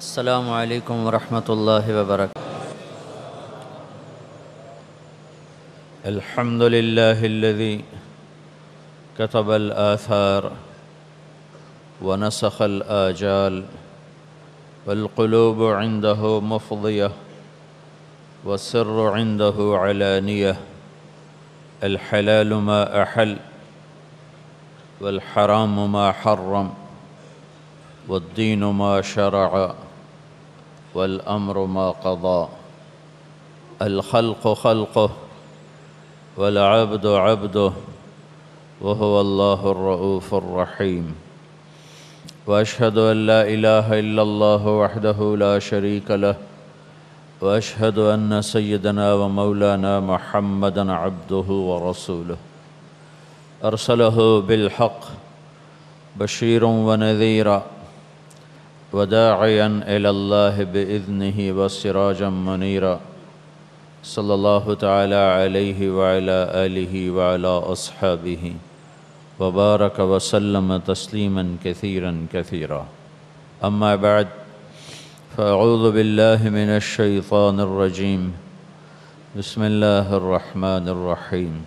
السلام علیکم ورحمۃ اللہ وبرکاتہ۔ الحمد للہ الذی كتب الآثار ونسخ الآجال والقلوب عنده مفضية والسر عنده علانية الحلال ما أحل والحرام ما حرم والدين ما شرع والأمر ما قضى الخلق خلقه والعبد عبده وهو الله الرؤوف الرحيم وأشهد أن لا إله إلا الله وحده لا شريك له وأشهد أن سيدنا ومولانا محمدًا عبده ورسوله أرسله بالحق بشيرا ونذيرا وداعيا إلى الله بإذنه وسراجا منيرا صلى الله تعالى عليه وعلى آله وعلى أصحابه وبارك وسلم تسليما كثيرا كثيرا أما بعد فأعوذ بالله من الشيطان الرجيم بسم الله الرحمن الرحيم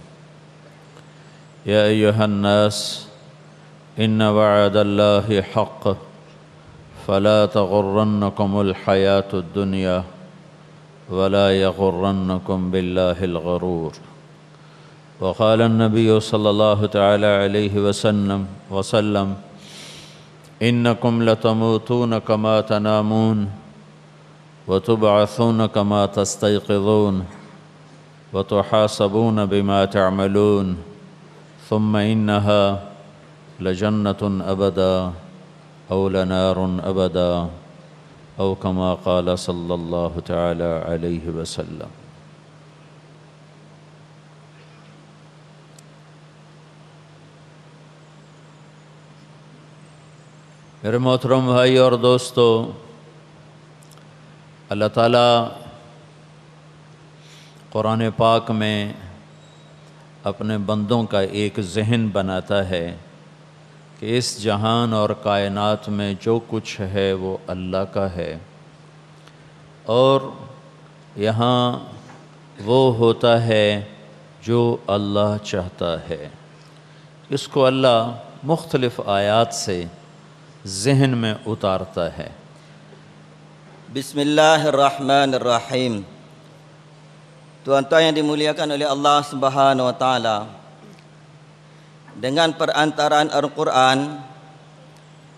يا أيها الناس إن وعد الله حق فلا تغرنكم الحياة الدنيا ولا يغرنكم بالله الغرور وقال النبي صلى الله تعالى عليه وسلم إنكم لتموتون كما تنامون وتبعثون كما تستيقظون وتحاسبون بما تعملون ثم إنها لجنة أبدا أو لنار أبدا أو كما قال صلى الله تعالى عليه وسلم۔ میرے محترم بھائی اور دوستو، اللہ تعالیٰ قرآن پاک میں اپنے بندوں کا ایک ذہن بناتا ہے کہ اس جہان اور کائنات میں جو کچھ ہے وہ اللہ کا ہے، اور یہاں وہ ہوتا ہے جو اللہ چاہتا ہے۔ اس کو اللہ مختلف آیات سے ذہن میں اتارتا ہے۔ بسم اللہ الرحمن الرحیم۔ Tuan-tuan yang dimuliakan oleh Allah Subhanahu wa taala, dengan perantaraan Al-Quran,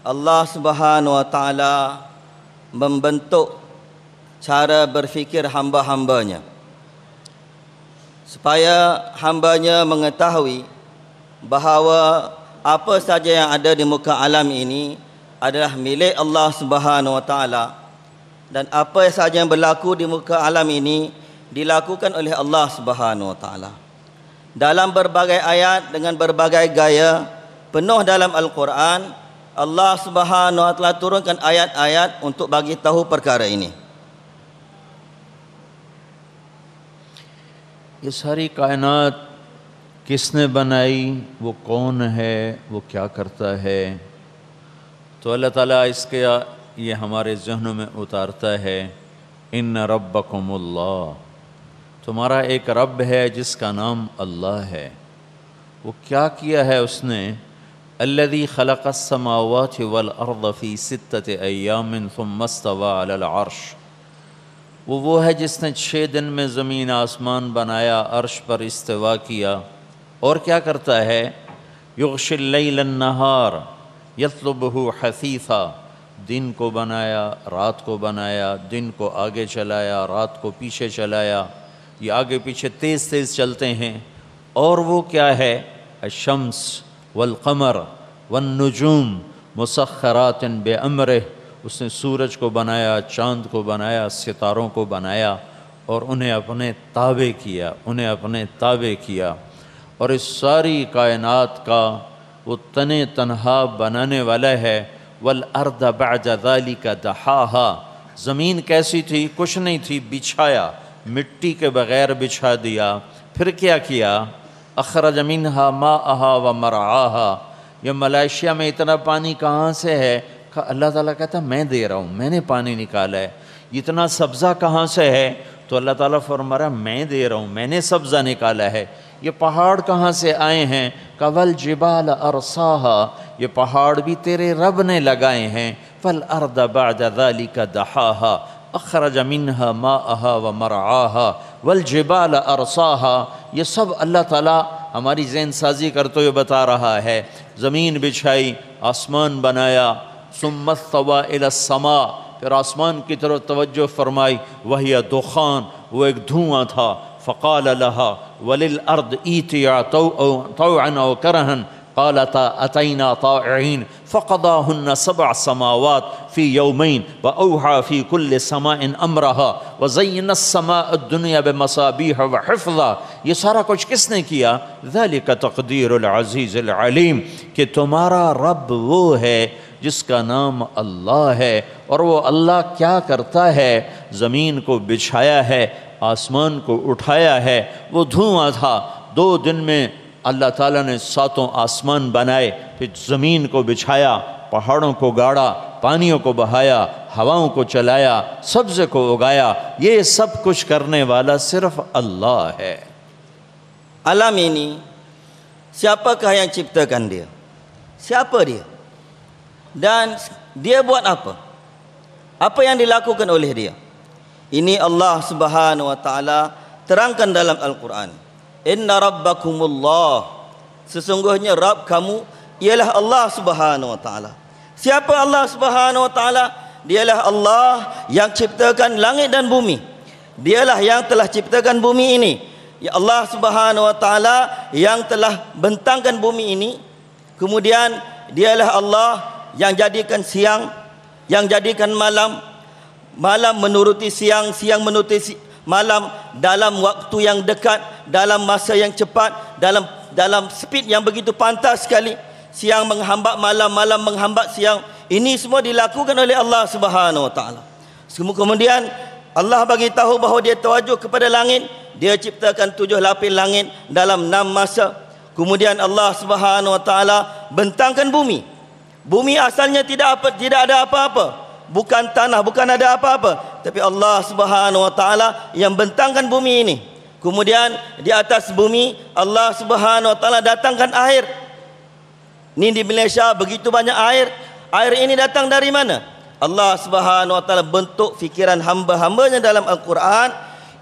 Allah Subhanahu wa taala membentuk cara berfikir hamba-hambanya supaya hambanya mengetahui bahawa apa saja yang ada di muka alam ini adalah milik Allah Subhanahu wa taala, dan apa saja yang berlaku di muka alam ini dilakukan oleh Allah Subhanahu wa taala. Dalam berbagai ayat dengan berbagai gaya penuh dalam Al-Quran, Allah Subhanahu wa taala turunkan ayat-ayat untuk bagi tahu perkara ini. یہ ساری کائنات کس نے بنائی، وہ کون ہے، وہ کیا کرتا ہے، تو اللہ تعالیٰ اس کے یہ ہمارے ذہنوں میں اتارتا ہے، ان ربکم اللہ، تمہارا ایک رب ہے جس کا نام اللہ ہے۔ وہ کیا کیا ہے اس نے؟ الذی خلق السماوات والارض فی 6 ایام ثم استوى علی العرش، وہ ہے جس نے 6 دن میں زمین آسمان بنایا، عرش پر استوا کیا، اور کیا کرتا ہے؟ یغشی اللیل النہار یطلبہ حثیثا، دن کو بنایا، رات کو بنایا، دن کو آگے چلایا، رات کو پیچھے چلایا، یہ آگے پیچھے تیز تیز چلتے ہیں۔ اور وہ کیا ہے؟ الشمس والقمر والنجوم مسخرات بامرہ، اس نے سورج کو بنایا، چاند کو بنایا، ستاروں کو بنایا، اور انہیں اپنے تابع کیا، اور اس ساری کائنات کا وہ تنہا بنانے والا ہے۔ والارض بعد ذلك دحاها، زمین کیسی تھی؟ کچھ نہیں تھی، بچھایا، مٹی کے بغیر بچھا دیا۔ پھر کیا کیا؟ اخرج منها ماءها ومرعاها، یہ ملائیشیا میں اتنا پانی کہاں سے ہے؟ اللہ تعالیٰ کہتا ہے میں دے رہا ہوں، میں نے پانی نکالا ہے، اتنا سبزہ کہاں سے ہے؟ تو اللہ تعالیٰ فرما رہا ہے میں دے رہا ہوں، میں نے سبزہ نکالا ہے۔ یہ پہاڑ کہاں سے آئے ہیں؟ وَالْجِبَالَ أَرْسَاهَا، یہ پہاڑ بھی تیرے رب نے لگائے ہیں۔ وَالْأَرْضَ بَعْدَ ذَلِكَ دَحَاهَا أَخْرَجَ مِنْهَا مَاءَهَا وَمَرْعَاهَا وَالْجِبَالَ أَرْسَاهَا، یہ سب اللہ تعالیٰ ہماری ذہن سازی کرتے ہوئے بتا رہا ہے۔ زمین بچھائی، آسمان بنایا، ثُمَّ اسْتَوَىٰ إِلَى السَّمَاءِ، پھر آسمان کی طرف توجہ فرمائی، وَهِيَ دُخَان، وہ ایک دھواں تھا۔ فَقَالَ لَهَا وَلِلْأَرْضِ ائْتِيَا طَوْعًا أَوْ كَرْهًا قَالَتَا أَتَيْنَا طَائِعِينَ فَقَضَاهُنَّ 7 سماوات فِي يَوْمَيْنِ وَأَوْحَىٰ فِي كُلِّ سَمَاءٍ أَمْرَهَا وَزَيَّنَا السَّمَاءَ الدُّنْيَا بِمَصَابِيحَ وَحِفْظًا، یہ سارا کچھ کس نے کیا؟ ذَلِكَ تَقْدِيرُ الْعَزِيزِ الْعَلِيمِ، کہ تمہارا رب وہ ہے جس کا نام اللہ ہے، اور وہ اللہ کیا کرتا ہے؟ زمین کو بچھایا ہے، آسمان کو اٹھایا ہے۔ وہ دھواں تھا، 2 دن میں اللہ تعالیٰ نے 7 آسمان بنائے، پھر زمین کو بچھایا، پہاڑوں کو گاڑا، پانیوں کو بہایا، ہواؤں کو چلایا، سبزے کو اگایا۔ یہ سب کچھ کرنے والا صرف اللہ ہے۔ Alam ini, siapakah yang ciptakan dia? Siapa dia? Dan dia buat apa? Apa yang dilakukan oleh dia? Ini Allah Subhanahu wa taala terangkan dalam Al-Quran. Inna rabbakumullah, sesungguhnya Rabb kamu ialah Allah Subhanahu wa taala. Siapa Allah Subhanahu wa taala? Dialah Allah yang ciptakan langit dan bumi. Dialah yang telah ciptakan bumi ini. Ya Allah Subhanahu wa taala yang telah bentangkan bumi ini. Kemudian dialah Allah yang jadikan siang, yang jadikan malam, malam menuruti siang, siang menuruti malam, dalam waktu yang dekat, dalam masa yang cepat, dalam speed yang begitu pantas sekali. Siang menghambat malam, malam menghambat siang. Ini semua dilakukan oleh Allah Subhanahu wa taala. Kemudian Allah bagi tahu bahawa dia tawajuh kepada langit. Dia ciptakan 7 lapis langit dalam 6 masa. Kemudian Allah Subhanahu wa taala bentangkan bumi. Bumi asalnya tidak ada apa-apa. Bukan tanah, bukan ada apa-apa, tapi Allah Subhanahu wa taala yang bentangkan bumi ini. Kemudian di atas bumi Allah Subhanahu wa taala datangkan air. Ini di Malaysia begitu banyak air. Air ini datang dari mana? Allah Subhanahu wa taala bentuk fikiran hamba-hambanya dalam Al-Quran.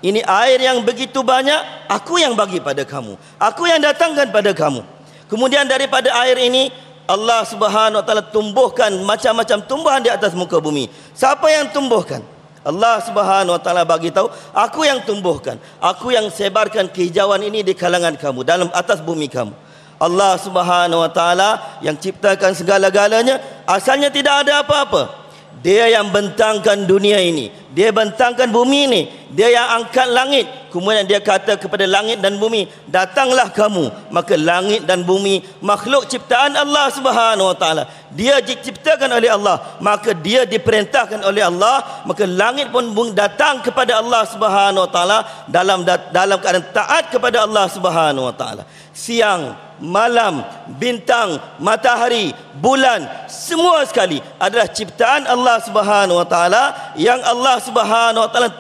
Ini air yang begitu banyak, aku yang bagi pada kamu, aku yang datangkan pada kamu. Kemudian daripada air ini Allah Subhanahu wa taala tumbuhkan macam-macam tumbuhan di atas muka bumi. Siapa yang tumbuhkan? Allah Subhanahu wa taala bagi tahu, aku yang tumbuhkan, aku yang sebarkan kehijauan ini di kalangan kamu, dalam atas bumi kamu. Allah Subhanahu wa taala yang ciptakan segala-galanya, asalnya tidak ada apa-apa. Dia yang bentangkan dunia ini, dia bentangkan bumi ini, dia yang angkat langit. Kemudian dia kata kepada langit dan bumi, datanglah kamu. Maka langit dan bumi makhluk ciptaan Allah Subhanahu wa taala. Dia diciptakan oleh Allah, maka dia diperintahkan oleh Allah. Maka langit pun datang kepada Allah Subhanahu wa taala dalam keadaan taat kepada Allah Subhanahu wa taala. Siang, malam, bintang, matahari, bulan, semua sekali adalah ciptaan Allah Subhanahu wa taala yang Allah Subhanahu wa taala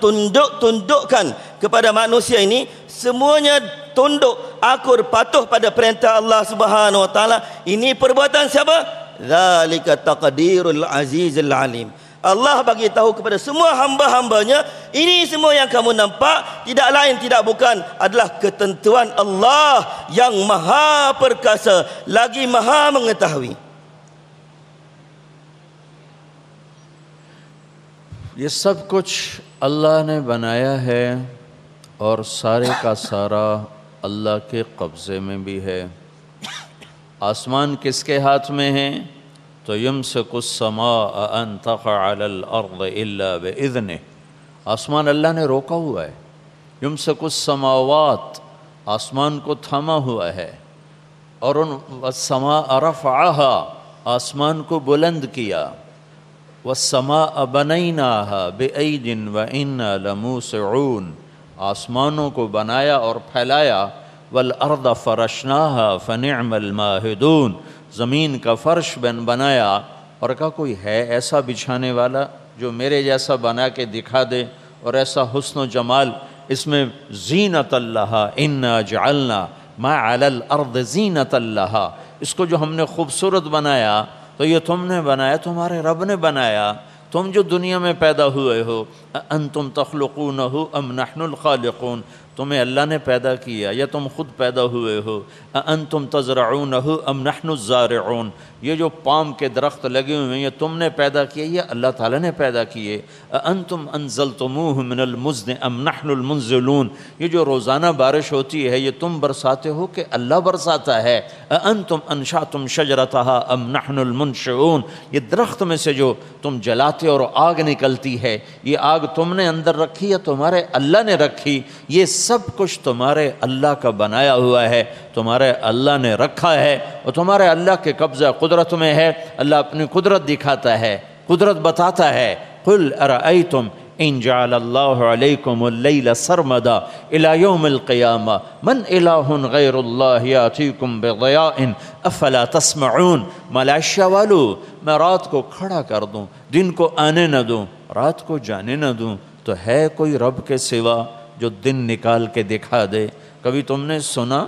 tundukkan kepada manusia ini. Semuanya tunduk, akur, patuh pada perintah Allah Subhanahu wa taala. Ini perbuatan siapa? Zalika taqdirul azizil alim. Allah bagi tahu kepada semua hamba-hambanya, ini semua yang kamu nampak tidak lain tidak bukan adalah ketentuan Allah yang maha perkasa lagi maha mengetahui. یہ سب کچھ اللہ نے بنایا ہے اور سارے کا سارا اللہ کے قبضے میں بھی ہے۔ آسمان کس کے ہاتھ میں ہیں؟ تو یمسک السماء ان تقع علی الارض الا باذنہ، آسمان اللہ نے روکا ہوا ہے۔ یمسک السماوات، آسمان کو تھاما ہوا ہے، اور والسماء رفعها، آسمان کو بلند کیا۔ والسماء بنیناها بأید وإنا لموسعون، آسمانوں کو بنایا اور پھیلایا۔ والارض فرشناها فنعم الماہدون، زمین کا فرش بنایا اور کہا کوئی ہے ایسا بچھانے والا جو میرے جیسا بنا کے دکھا دے اور ایسا حسن و جمال، اس میں زینت اللہ، انا جعلنا ما علی الارض زینت اللہ، اس کو جو ہم نے خوبصورت بنایا تو یہ تم نے بنایا، تمہارے رب نے بنایا، تم جو دنیا میں پیدا ہوئے ہو، انتم تخلقونہ ام نحن الخالقون، تمہیں اللہ نے پیدا کیا یا تم خود پیدا ہوئے ہو، انتم تزرعونہ ام نحن الزارعون، یہ جو پام کے درخت لگے ہوئے ہیں یہ تم نے پیدا کیے یا اللہ تعالیٰ نے پیدا کیے، انتم انزلتموہ من المزن ام نحن المنزلون، یہ جو روزانہ بارش ہوتی ہے یہ تم برساتے ہو کہ اللہ برساتا ہے، انتم انشأتم شجرتہا ام نحن المنشئون، یہ درخت میں سے جو تم جلاتے اور آگ نکلتی ہے یہ آگ تم نے اندر رکھی یا تمہارے اللہ نے رکھی، یہ سب کچھ تمہارے اللہ کا بنایا ہوا ہے، تمہارے اللہ نے رکھا ہے اور تمہارے اللہ کے قبضہ قدرت میں ہے۔ اللہ اپنی قدرت دکھاتا ہے، قدرت بتاتا ہے۔ قل ارأیتم ان جعل اللہ علیکم اللیل سرمدا الی یوم القیامہ من الہ غیر اللہ یاتیکم بضیاء افلا تسمعون، ملائشہ والو میں رات کو کھڑا کر دوں، دن کو آنے نہ دوں، رات کو جانے نہ دوں، تو ہے کوئی رب کے سوا جو دن نکال کے دکھا دے؟ کبھی تم نے سنا؟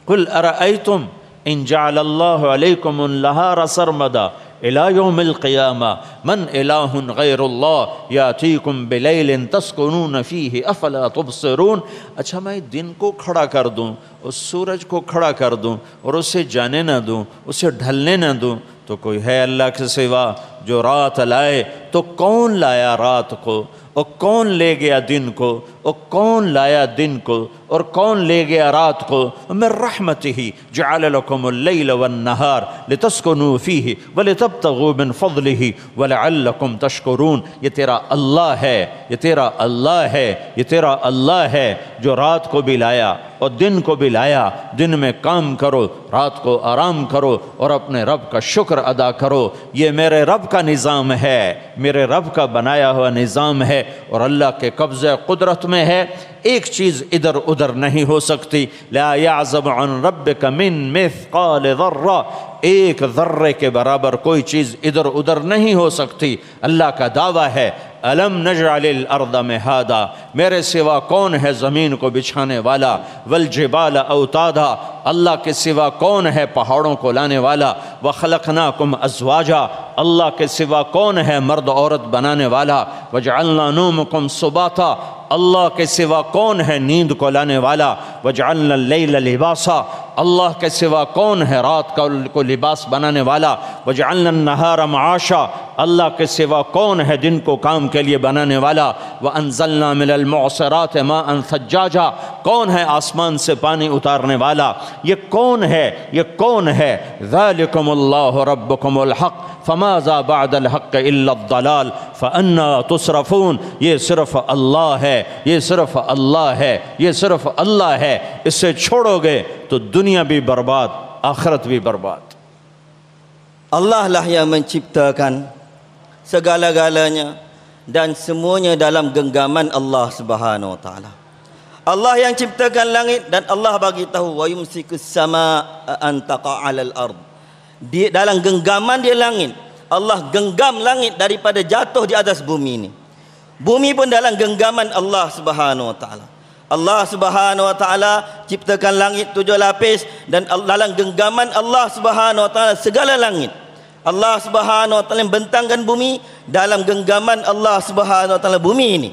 قل ارأیتم ان جعل اللہ علیکم النہار سرمدا الی یوم القیامہ من الہ غیر اللہ یاتیکم بلیل تسکنون فیہ افلا تبصرون، اچھا میں دن کو کھڑا کر دوں، اس سورج کو کھڑا کر دوں اور اسے جانے نہ دوں، اسے ڈھلنے نہ دوں، تو کوئی ہے اللہ کے سوا جو رات لائے؟ تو کون لایا رات کو اور کون لے گیا دن کو اور کون لایا دن کو اور کون لے گیا رات کو؟ من رحمتہ جعل لکم اللیل والنہار لتسکنوا فیہ ولتبتغوا من فضلہ ولعلکم تشکرون، یہ تیرا اللہ ہے، یہ تیرا اللہ ہے، یہ تیرا اللہ ہے جو رات کو بھی لایا اور دن کو بھی لایا، دن میں کام کرو، رات کو آرام کرو اور اپنے رب کا شکر ادا کرو۔ یہ میرے رب کا نظام ہے، میرے رب کا بنایا ہوا نظام ہے اور اللہ کے قبضہ قدرت میں ہے، ایک چیز ادھر ادھر نہیں ہو سکتی۔ لا یعزب عن ربک من مثقال ذرہ، ایک ذرے کے برابر کوئی چیز ادھر ادھر نہیں ہو سکتی۔ اللہ کا دعویٰ ہے الم نجعل الارض مہادا، میرے سوا کون ہے زمین کو بچھانے والا، والجبال اوتادا، اللہ کے سوا کون ہے پہاڑوں کو لانے والا، وخلقناکم ازواجا، اللہ کے سوا کون ہے مرد عورت بنانے والا، وجعلنا نومکم سباتا، اللہ کے سوا کون ہے نیند کو لانے والا، وجعلنا اللیل لباسا، اللہ کے سوا کون ہے رات کو لباس بنانے والا، وجعلنا النہار معاشا، اللہ کے سوا کون ہے دن کو کام کے لیے بنانے والا، وانزلنا من المعصرات ماء ثجاجا، کون ہے آسمان سے پانی اتارنے والا، یہ کون ہے، یہ کون ہے؟ ذالکم اللہ ربکم الحق فماذا بعد الحق الا الضلال فانا تصرفون، یہ صرف اللہ ہے، یہ صرف اللہ ہے، یہ صرف اللہ ہے، اس سے چھوڑو گے تو دنیا بھی برباد، آخرت بھی برباد۔ Allah lah yang menciptakan segala-galanya dan semuanya dalam genggaman Allah Subhanahu wa taala. Allah yang ciptakan langit dan Allah bagi tahu wa yumsikus samaa an taqa 'alal ard. Di dalam genggaman dia langit, Allah genggam langit daripada jatuh di atas bumi ini. Bumi pun dalam genggaman Allah Subhanahu wa taala. Allah Subhanahu wa taala ciptakan langit 7 lapis dan dalam genggaman Allah Subhanahu wa taala segala langit. Allah Subhanahu wa taala bentangkan bumi dalam genggaman Allah Subhanahu wa taala bumi ini.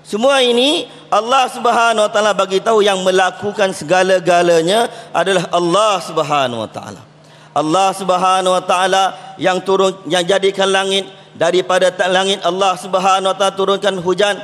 Semua ini Allah Subhanahu wa taala bagi tahu yang melakukan segala-galanya adalah Allah Subhanahu wa taala. Allah Subhanahu wa taala yang turun, yang jadikan langit, daripada langit Allah Subhanahu wa taala turunkan hujan.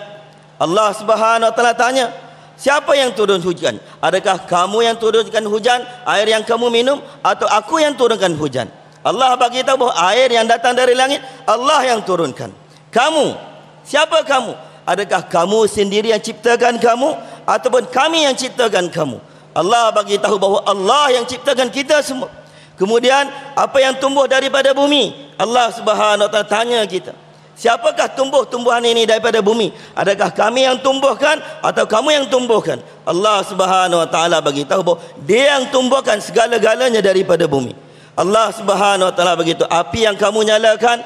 Allah Subhanahu wa taala tanya, siapa yang turun hujan? Adakah kamu yang turunkan hujan, air yang kamu minum, atau aku yang turunkan hujan? Allah bagi tahu bahawa air yang datang dari langit Allah yang turunkan. Kamu, siapa kamu? Adakah kamu sendiri yang ciptakan kamu ataupun kami yang ciptakan kamu? Allah bagi tahu bahawa Allah yang ciptakan kita semua. Kemudian apa yang tumbuh daripada bumi, Allah Subhanahu wa taala tanya kita, siapakah tumbuh-tumbuhan ini daripada bumi? Adakah kami yang tumbuhkan atau kamu yang tumbuhkan? Allah Subhanahu wa taala bagi tahu bahawa Dia yang tumbuhkan segala-galanya daripada bumi. Allah Subhanahu wa taala begitu. Api yang kamu nyalakan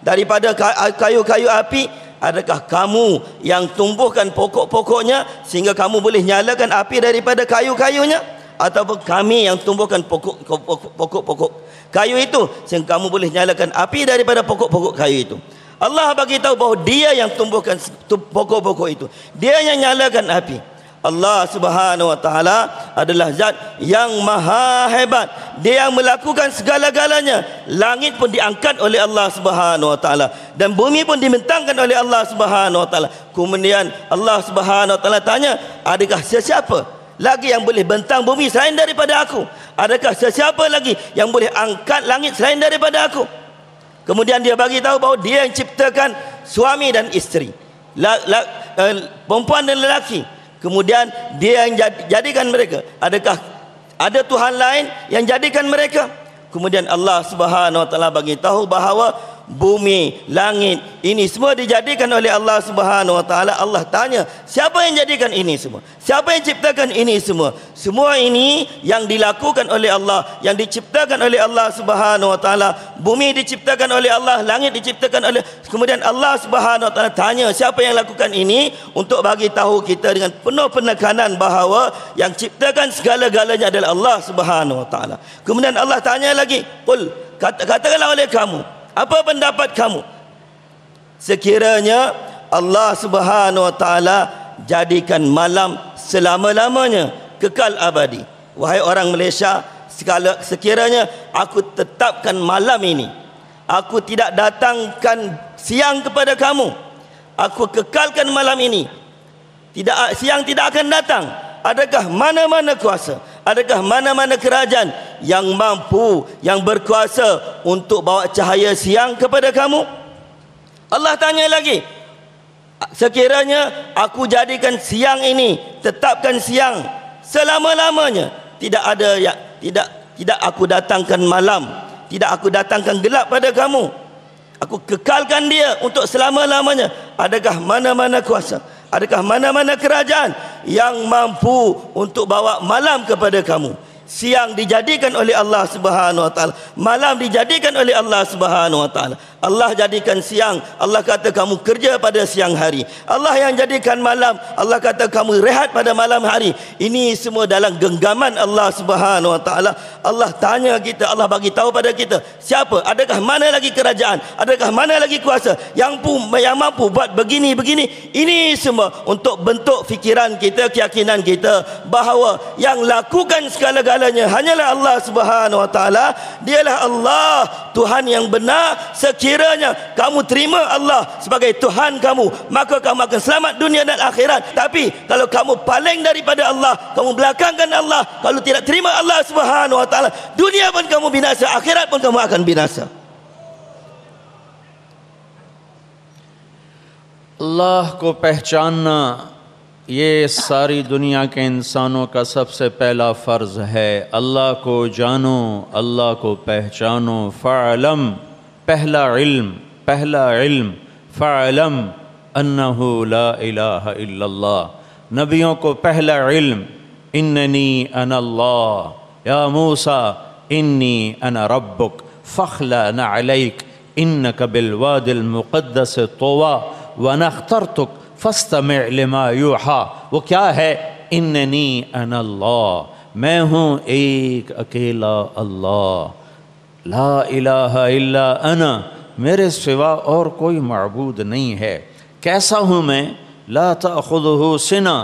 daripada kayu-kayu api, adakah kamu yang tumbuhkan pokok-pokoknya sehingga kamu boleh nyalakan api daripada kayu-kayunya, ataupun kami yang tumbuhkan pokok-pokok kayu itu sehingga kamu boleh nyalakan api daripada pokok-pokok kayu itu? Allah bagi tahu bahawa Dia yang tumbuhkan pokok-pokok itu, Dia yang nyalakan api. Allah Subhanahu wa taala adalah zat yang maha hebat. Dia yang melakukan segala-galanya. Langit pun diangkat oleh Allah Subhanahu wa taala dan bumi pun dibentangkan oleh Allah Subhanahu wa taala. Kemudian Allah Subhanahu wa taala tanya, adakah sesiapa lagi yang boleh bentang bumi selain daripada aku? Adakah sesiapa lagi yang boleh angkat langit selain daripada aku? Kemudian Dia bagi tahu bahawa Dia yang ciptakan suami dan isteri, perempuan dan lelaki. Kemudian Dia yang jadikan mereka. Adakah ada Tuhan lain yang jadikan mereka? Kemudian Allah Subhanahu wa taala bagi tahu bahawa bumi, langit ini semua dijadikan oleh Allah Subhanahu wa taala. Allah tanya, siapa yang jadikan ini semua? Siapa yang ciptakan ini semua? Semua ini yang dilakukan oleh Allah, yang diciptakan oleh Allah Subhanahu wa taala. Bumi diciptakan oleh Allah, langit diciptakan oleh. Kemudian Allah Subhanahu wa taala tanya, siapa yang lakukan ini? Untuk bagi tahu kita dengan penuh penekanan bahawa yang ciptakan segala-galanya adalah Allah Subhanahu wa taala. Kemudian Allah tanya lagi, qul, katakanlah oleh kamu, apa pendapat kamu sekiranya Allah Subhanahu wa taala jadikan malam selama-lamanya, kekal abadi? Wahai orang Malaysia, sekiranya aku tetapkan malam ini, aku tidak datangkan siang kepada kamu, aku kekalkan malam ini, siang tidak akan datang, adakah mana-mana kuasa, adakah mana-mana kerajaan yang mampu, yang berkuasa untuk bawa cahaya siang kepada kamu? Allah tanya lagi, sekiranya aku jadikan siang ini, tetapkan siang selama-lamanya, tidak aku datangkan malam, tidak aku datangkan gelap pada kamu, aku kekalkan dia untuk selama-lamanya, adakah mana-mana kuasa, adakah mana-mana kerajaan yang mampu untuk bawa malam kepada kamu? Siang dijadikan oleh Allah Subhanahu wa taala, malam dijadikan oleh Allah Subhanahu wa taala. Allah jadikan siang, Allah kata kamu kerja pada siang hari. Allah yang jadikan malam, Allah kata kamu rehat pada malam hari. Ini semua dalam genggaman Allah Subhanahu wa taala. Allah tanya kita, Allah bagi tahu pada kita, siapa, adakah mana lagi kerajaan, adakah mana lagi kuasa yang mampu buat begini-begini? Ini semua untuk bentuk fikiran kita, keyakinan kita bahawa yang lakukan segala-galanya hanyalah Allah Subhanahu wa taala. Dialah Allah, Tuhan yang benar. Sekiranya kamu terima Allah sebagai Tuhan kamu, maka kamu akan selamat dunia dan akhirat. Tapi kalau kamu paling daripada Allah, kamu belakangkan Allah, kalau tidak terima Allah Subhanahu wa taala, dunia pun kamu binasa, akhirat pun kamu akan binasa. اللہ کو پہچاننا یہ ساری دنیا کے انسانوں کا سب سے پہلا فرض ہے. اللہ کو جانو, اللہ کو پہچانو. فَعْلَمْ, پہلا علم فَعْلَمْ أَنَّهُ لَا إِلَهَ إِلَّا اللَّهِ. نبیوں کو پہلا علم, اِنَّنِي أَنَا اللَّهِ, یا موسیٰ اِنِّی أَنَا رَبُّكَ فَاخْلَعْنَ عَلَيْكَ إِنَّكَ بِالْوَادِ الْمُقَدَّسِ طُوَىٰ وَأَنَا اخْتَرْتُكَ فَاسْتَمِعْ لِمَا يُوحَىٰ. وہ کیا ہے؟ اِنَّنِي أَنَا اللَّهِ, میں ہوں ایک اکیلا اللہ. لا الہ الا انا, میرے سوا اور کوئی معبود نہیں ہے. کیسا ہوں میں؟ لا تأخذہ سنہ,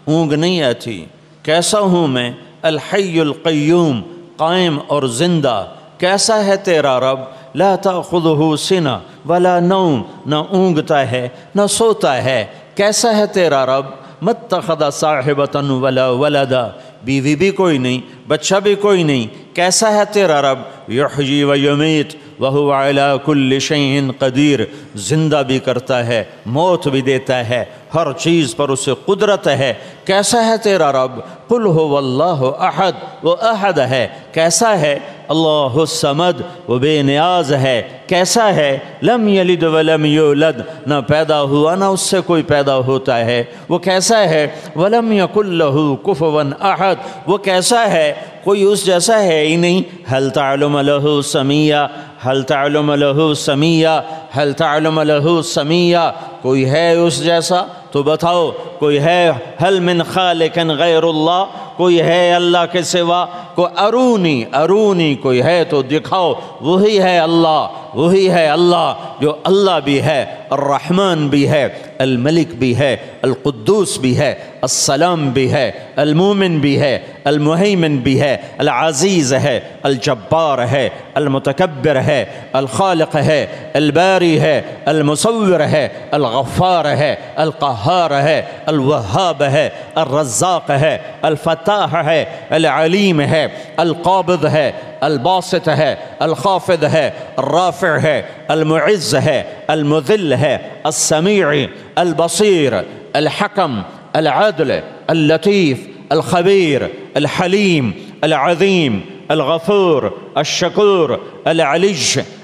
اونگ نہیں آتی. کیسا ہوں میں؟ الحی القیوم, قائم اور زندہ. کیسا ہے تیرا رب؟ لا تأخذہ سنہ ولا نوم, نہ اونگتا ہے نہ سوتا ہے. کیسا ہے تیرا رب؟ متخذ صاحبۃ ولا ولدا, بیوی بھی کوئی نہیں, بچہ بھی کوئی نہیں. کیسا ہے تیرا رب؟ یحیی و یمیت وہو علی کل شیء قدیر, زندہ بھی کرتا ہے, موت بھی دیتا ہے, ہر چیز پر اسے قدرت ہے. کیسا ہے تیرا رب؟ قل هو اللہ احد, وہ احد ہے. کیسا ہے؟ اللہ الصمد، وہ بے نیاز ہے۔ کیسا ہے؟ لم یلد ولم یولد، نہ پیدا ہوا نہ اس سے کوئی پیدا ہوتا ہے۔ وہ کیسا ہے؟ ولم یکن لہ کفوا احد، وہ کیسا ہے؟ کوئی اس جیسا ہے ہی نہیں۔ هل تعلم له سمیہ، هل تعلم له سمیہ، هل تعلم له سمیہ، کوئی ہے اس جیسا تو بتاؤ، کوئی ہے؟ هل من خالق غیر اللہ، کوئی ہے اللہ کے سوا؟ کوئی ارونی کوئی ہے تو دکھاؤ۔ وہی ہے اللہ، وہی ہے اللہ جو اللہ بھی ہے، الرحمن بھی ہے، الملک بھی ہے، القدوس بھی ہے، السلام بھی ہے، المومن بھی ہے، المہیمن بھی ہے، العزیز ہے، الجبار ہے، المتکبر ہے، الخالق ہے، الباری ہے، المصور ہے، الغفار ہے، القہار ہے، الوہاب ہے، الرزاق ہے، الفتاح ہے، العلیم ہے، القابض ہے، الباسط ہے، الخافض ہے، الرافع ہے، المعز ہے، المذل ہے، السمیع، البصیر، الحکم، العدل، اللطیف، الخبیر، الحلیم، العظیم، الغفور، الشکور، العلی،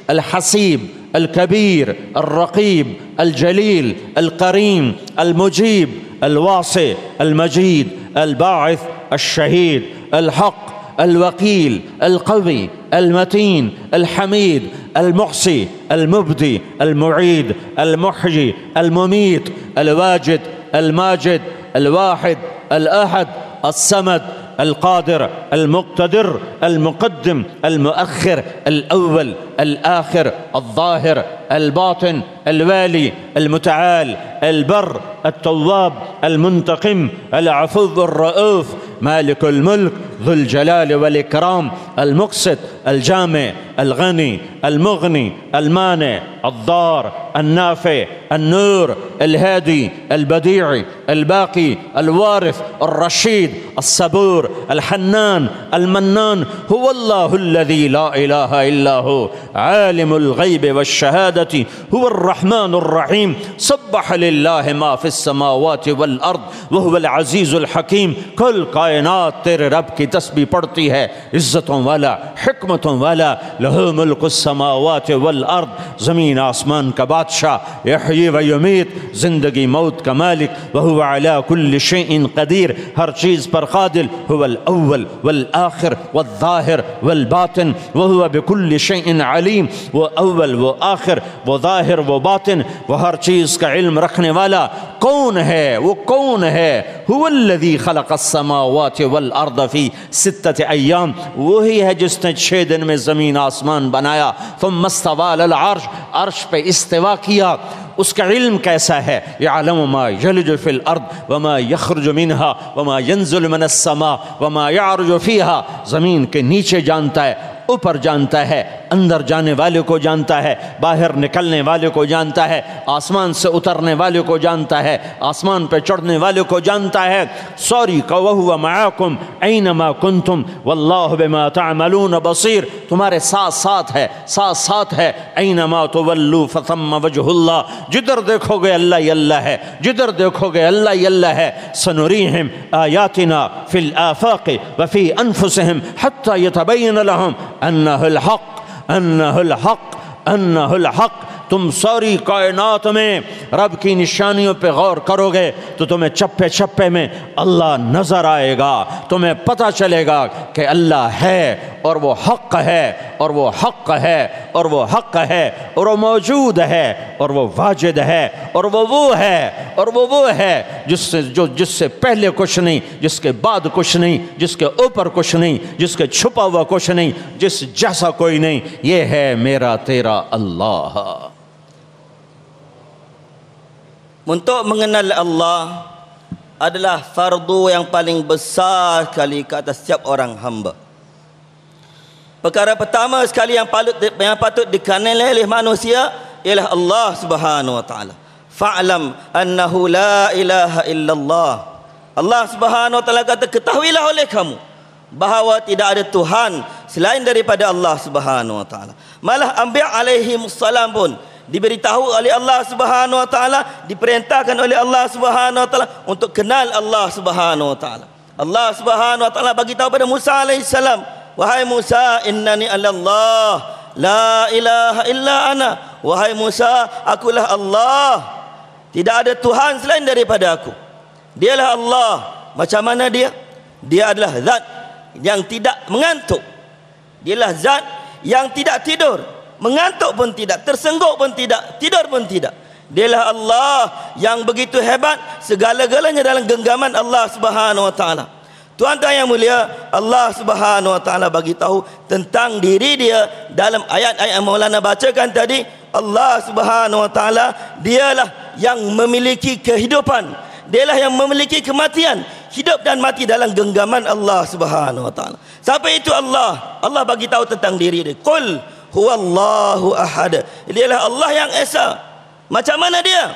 الحسیب، الکبیر، الرقیب، الجلیل، القریم، المجیب، الواسع، المجید، الباعث، الشہید، الحق، الوکیل، القوی، المتین، الحمید، المحصی، المبدی، المعید، المحیی، الممیت، الواجد، الماجد، الواحد، الأحد، الصمد، القادر، المقتدر، المقدم، المؤخر، الأول، الآخر، الظاهر، الباطن، الوالي، المتعال، البر، التواب، المنتقم، العفو الرؤوف، مالك الملك، ذو الجلال والإكرام، المقسط، الجامع، الغني، المغني، المانع، الضار، النافع، النور، الهادي، البديع، الباقي، الوارث، الرشيد، الصبور، الحنان، المنان، هو الله الذي لا إله إلا هو عالم الغيب والشهادة، هو الرحمن الرحيم، سبح لله ما في السماوات والأرض وهو العزيز الحكيم۔ کل کائنات تیرے رب کی تسبیح پڑھتی ہے، عزتوں والا، حکمتوں والا، لہ ملک السماوات والارض، زمین آسمان کا بادشاہ، یحیی و یمیت، زندگی موت کا مالک، وہو علی کل شیء قدیر، ہر چیز پر قادر، هو الاول والآخر والظاہر والباطن، وہو بکل شیء علیم، وہ اول، وہ آخر، وہ ظاہر، وہ باطن، وہ ہر چیز کا علم رکھنے والا کون ہے؟ وہ کون ہے؟ هو الذی خلق السماوات والارض فی 6 ایام، وہی ہے جس نے 6 دن میں زمین آسمان بنایا، ثم استوى علی العرش، عرش پہ استوا کیا۔ اس کا علم کیسا ہے؟ یعلم ما یلج فی الارض وما یخرج منها وما ینزل من السماء وما یعرج فیہا، زمین کے نیچے جانتا ہے، اوپر جانتا ہے، اندر جانے والے کو جانتا ہے، باہر نکلنے والے کو جانتا ہے، آسمان سے اترنے والے کو جانتا ہے، آسمان پہ چڑھنے والے کو جانتا ہے۔ سوری کہ وَهُوَ مَعَاكُمْ أَيْنَمَا كُنْتُمْ وَاللَّهُ بِمَا تَعْمَلُونَ بَصِيرٌ، تمہارے ساتھ ہے، ساتھ ہے، أَيْنَمَا تُوَلُّوا فَثَمَّ وَجْهُ اللَّهِ، جدھر دیکھو گے اللہ ہی اللہ ہے، جدھر دیکھو گے اللہ ہی اللہ ہے۔ سنریہم آیاتنا فی الآفاق وفی انفسہم حتی یتبین لہم انہ الحق۔ تم ساری کائنات میں رب کی نشانیوں پہ غور کرو گے تو تمہیں چپے چپے میں اللہ نظر آئے گا، تمہیں پتہ چلے گا کہ اللہ ہے اور وہ حق ہے اور وہ حق ہے اور وہ حق ہے اور وہ موجود ہے اور وہ واجد ہے اور وہ ہے اور وہ ہے جس سے پہلے کچھ نہیں، جس کے بعد کچھ نہیں، جس کے اوپر کچھ نہیں، جس کے چھپا ہوا کچھ نہیں، جس جیسا کوئی نہیں۔ یہ ہے میرا تیرا اللہ۔ Untuk mengenal Allah adalah fardu yang paling besar sekali ke atas setiap orang hamba. Perkara pertama sekali yang patut dikenali oleh manusia ialah Allah Subhanahu wa taala. Fa'lam annahu la ilaha illallah. Allah Subhanahu wa taala kata, ketahuilah oleh kamu bahawa tidak ada Tuhan selain daripada Allah Subhanahu wa taala. Malah anbiya alaihimussalam pun diberitahu oleh Allah Subhanahu wa taala, diperintahkan oleh Allah Subhanahu wa taala untuk kenal Allah Subhanahu wa taala. Allah Subhanahu wa taala bagi tahu pada Musa alaihissalam, wahai Musa, innani Allah, la ilaha illa ana. Wahai Musa, akulah Allah, tidak ada Tuhan selain daripada aku. Dialah Allah. Macam mana dia? Dia adalah zat yang tidak mengantuk. Dialah zat yang tidak tidur, mengantuk pun tidak, tersengguk pun tidak, tidur pun tidak. Dialah Allah yang begitu hebat, segala-galanya dalam genggaman Allah Subhanahu wa taala. Tuan-tuan yang mulia, Allah Subhanahu wa taala bagi tahu tentang diri dia dalam ayat-ayat yang Maulana bacakan tadi. Allah Subhanahu wa taala dialah yang memiliki kehidupan, dialah yang memiliki kematian. Hidup dan mati dalam genggaman Allah Subhanahu wa taala. Siapa itu Allah? Allah bagi tahu tentang diri dia. Qul huwallahu ahad. Dialah Allah yang esa. Macam mana dia?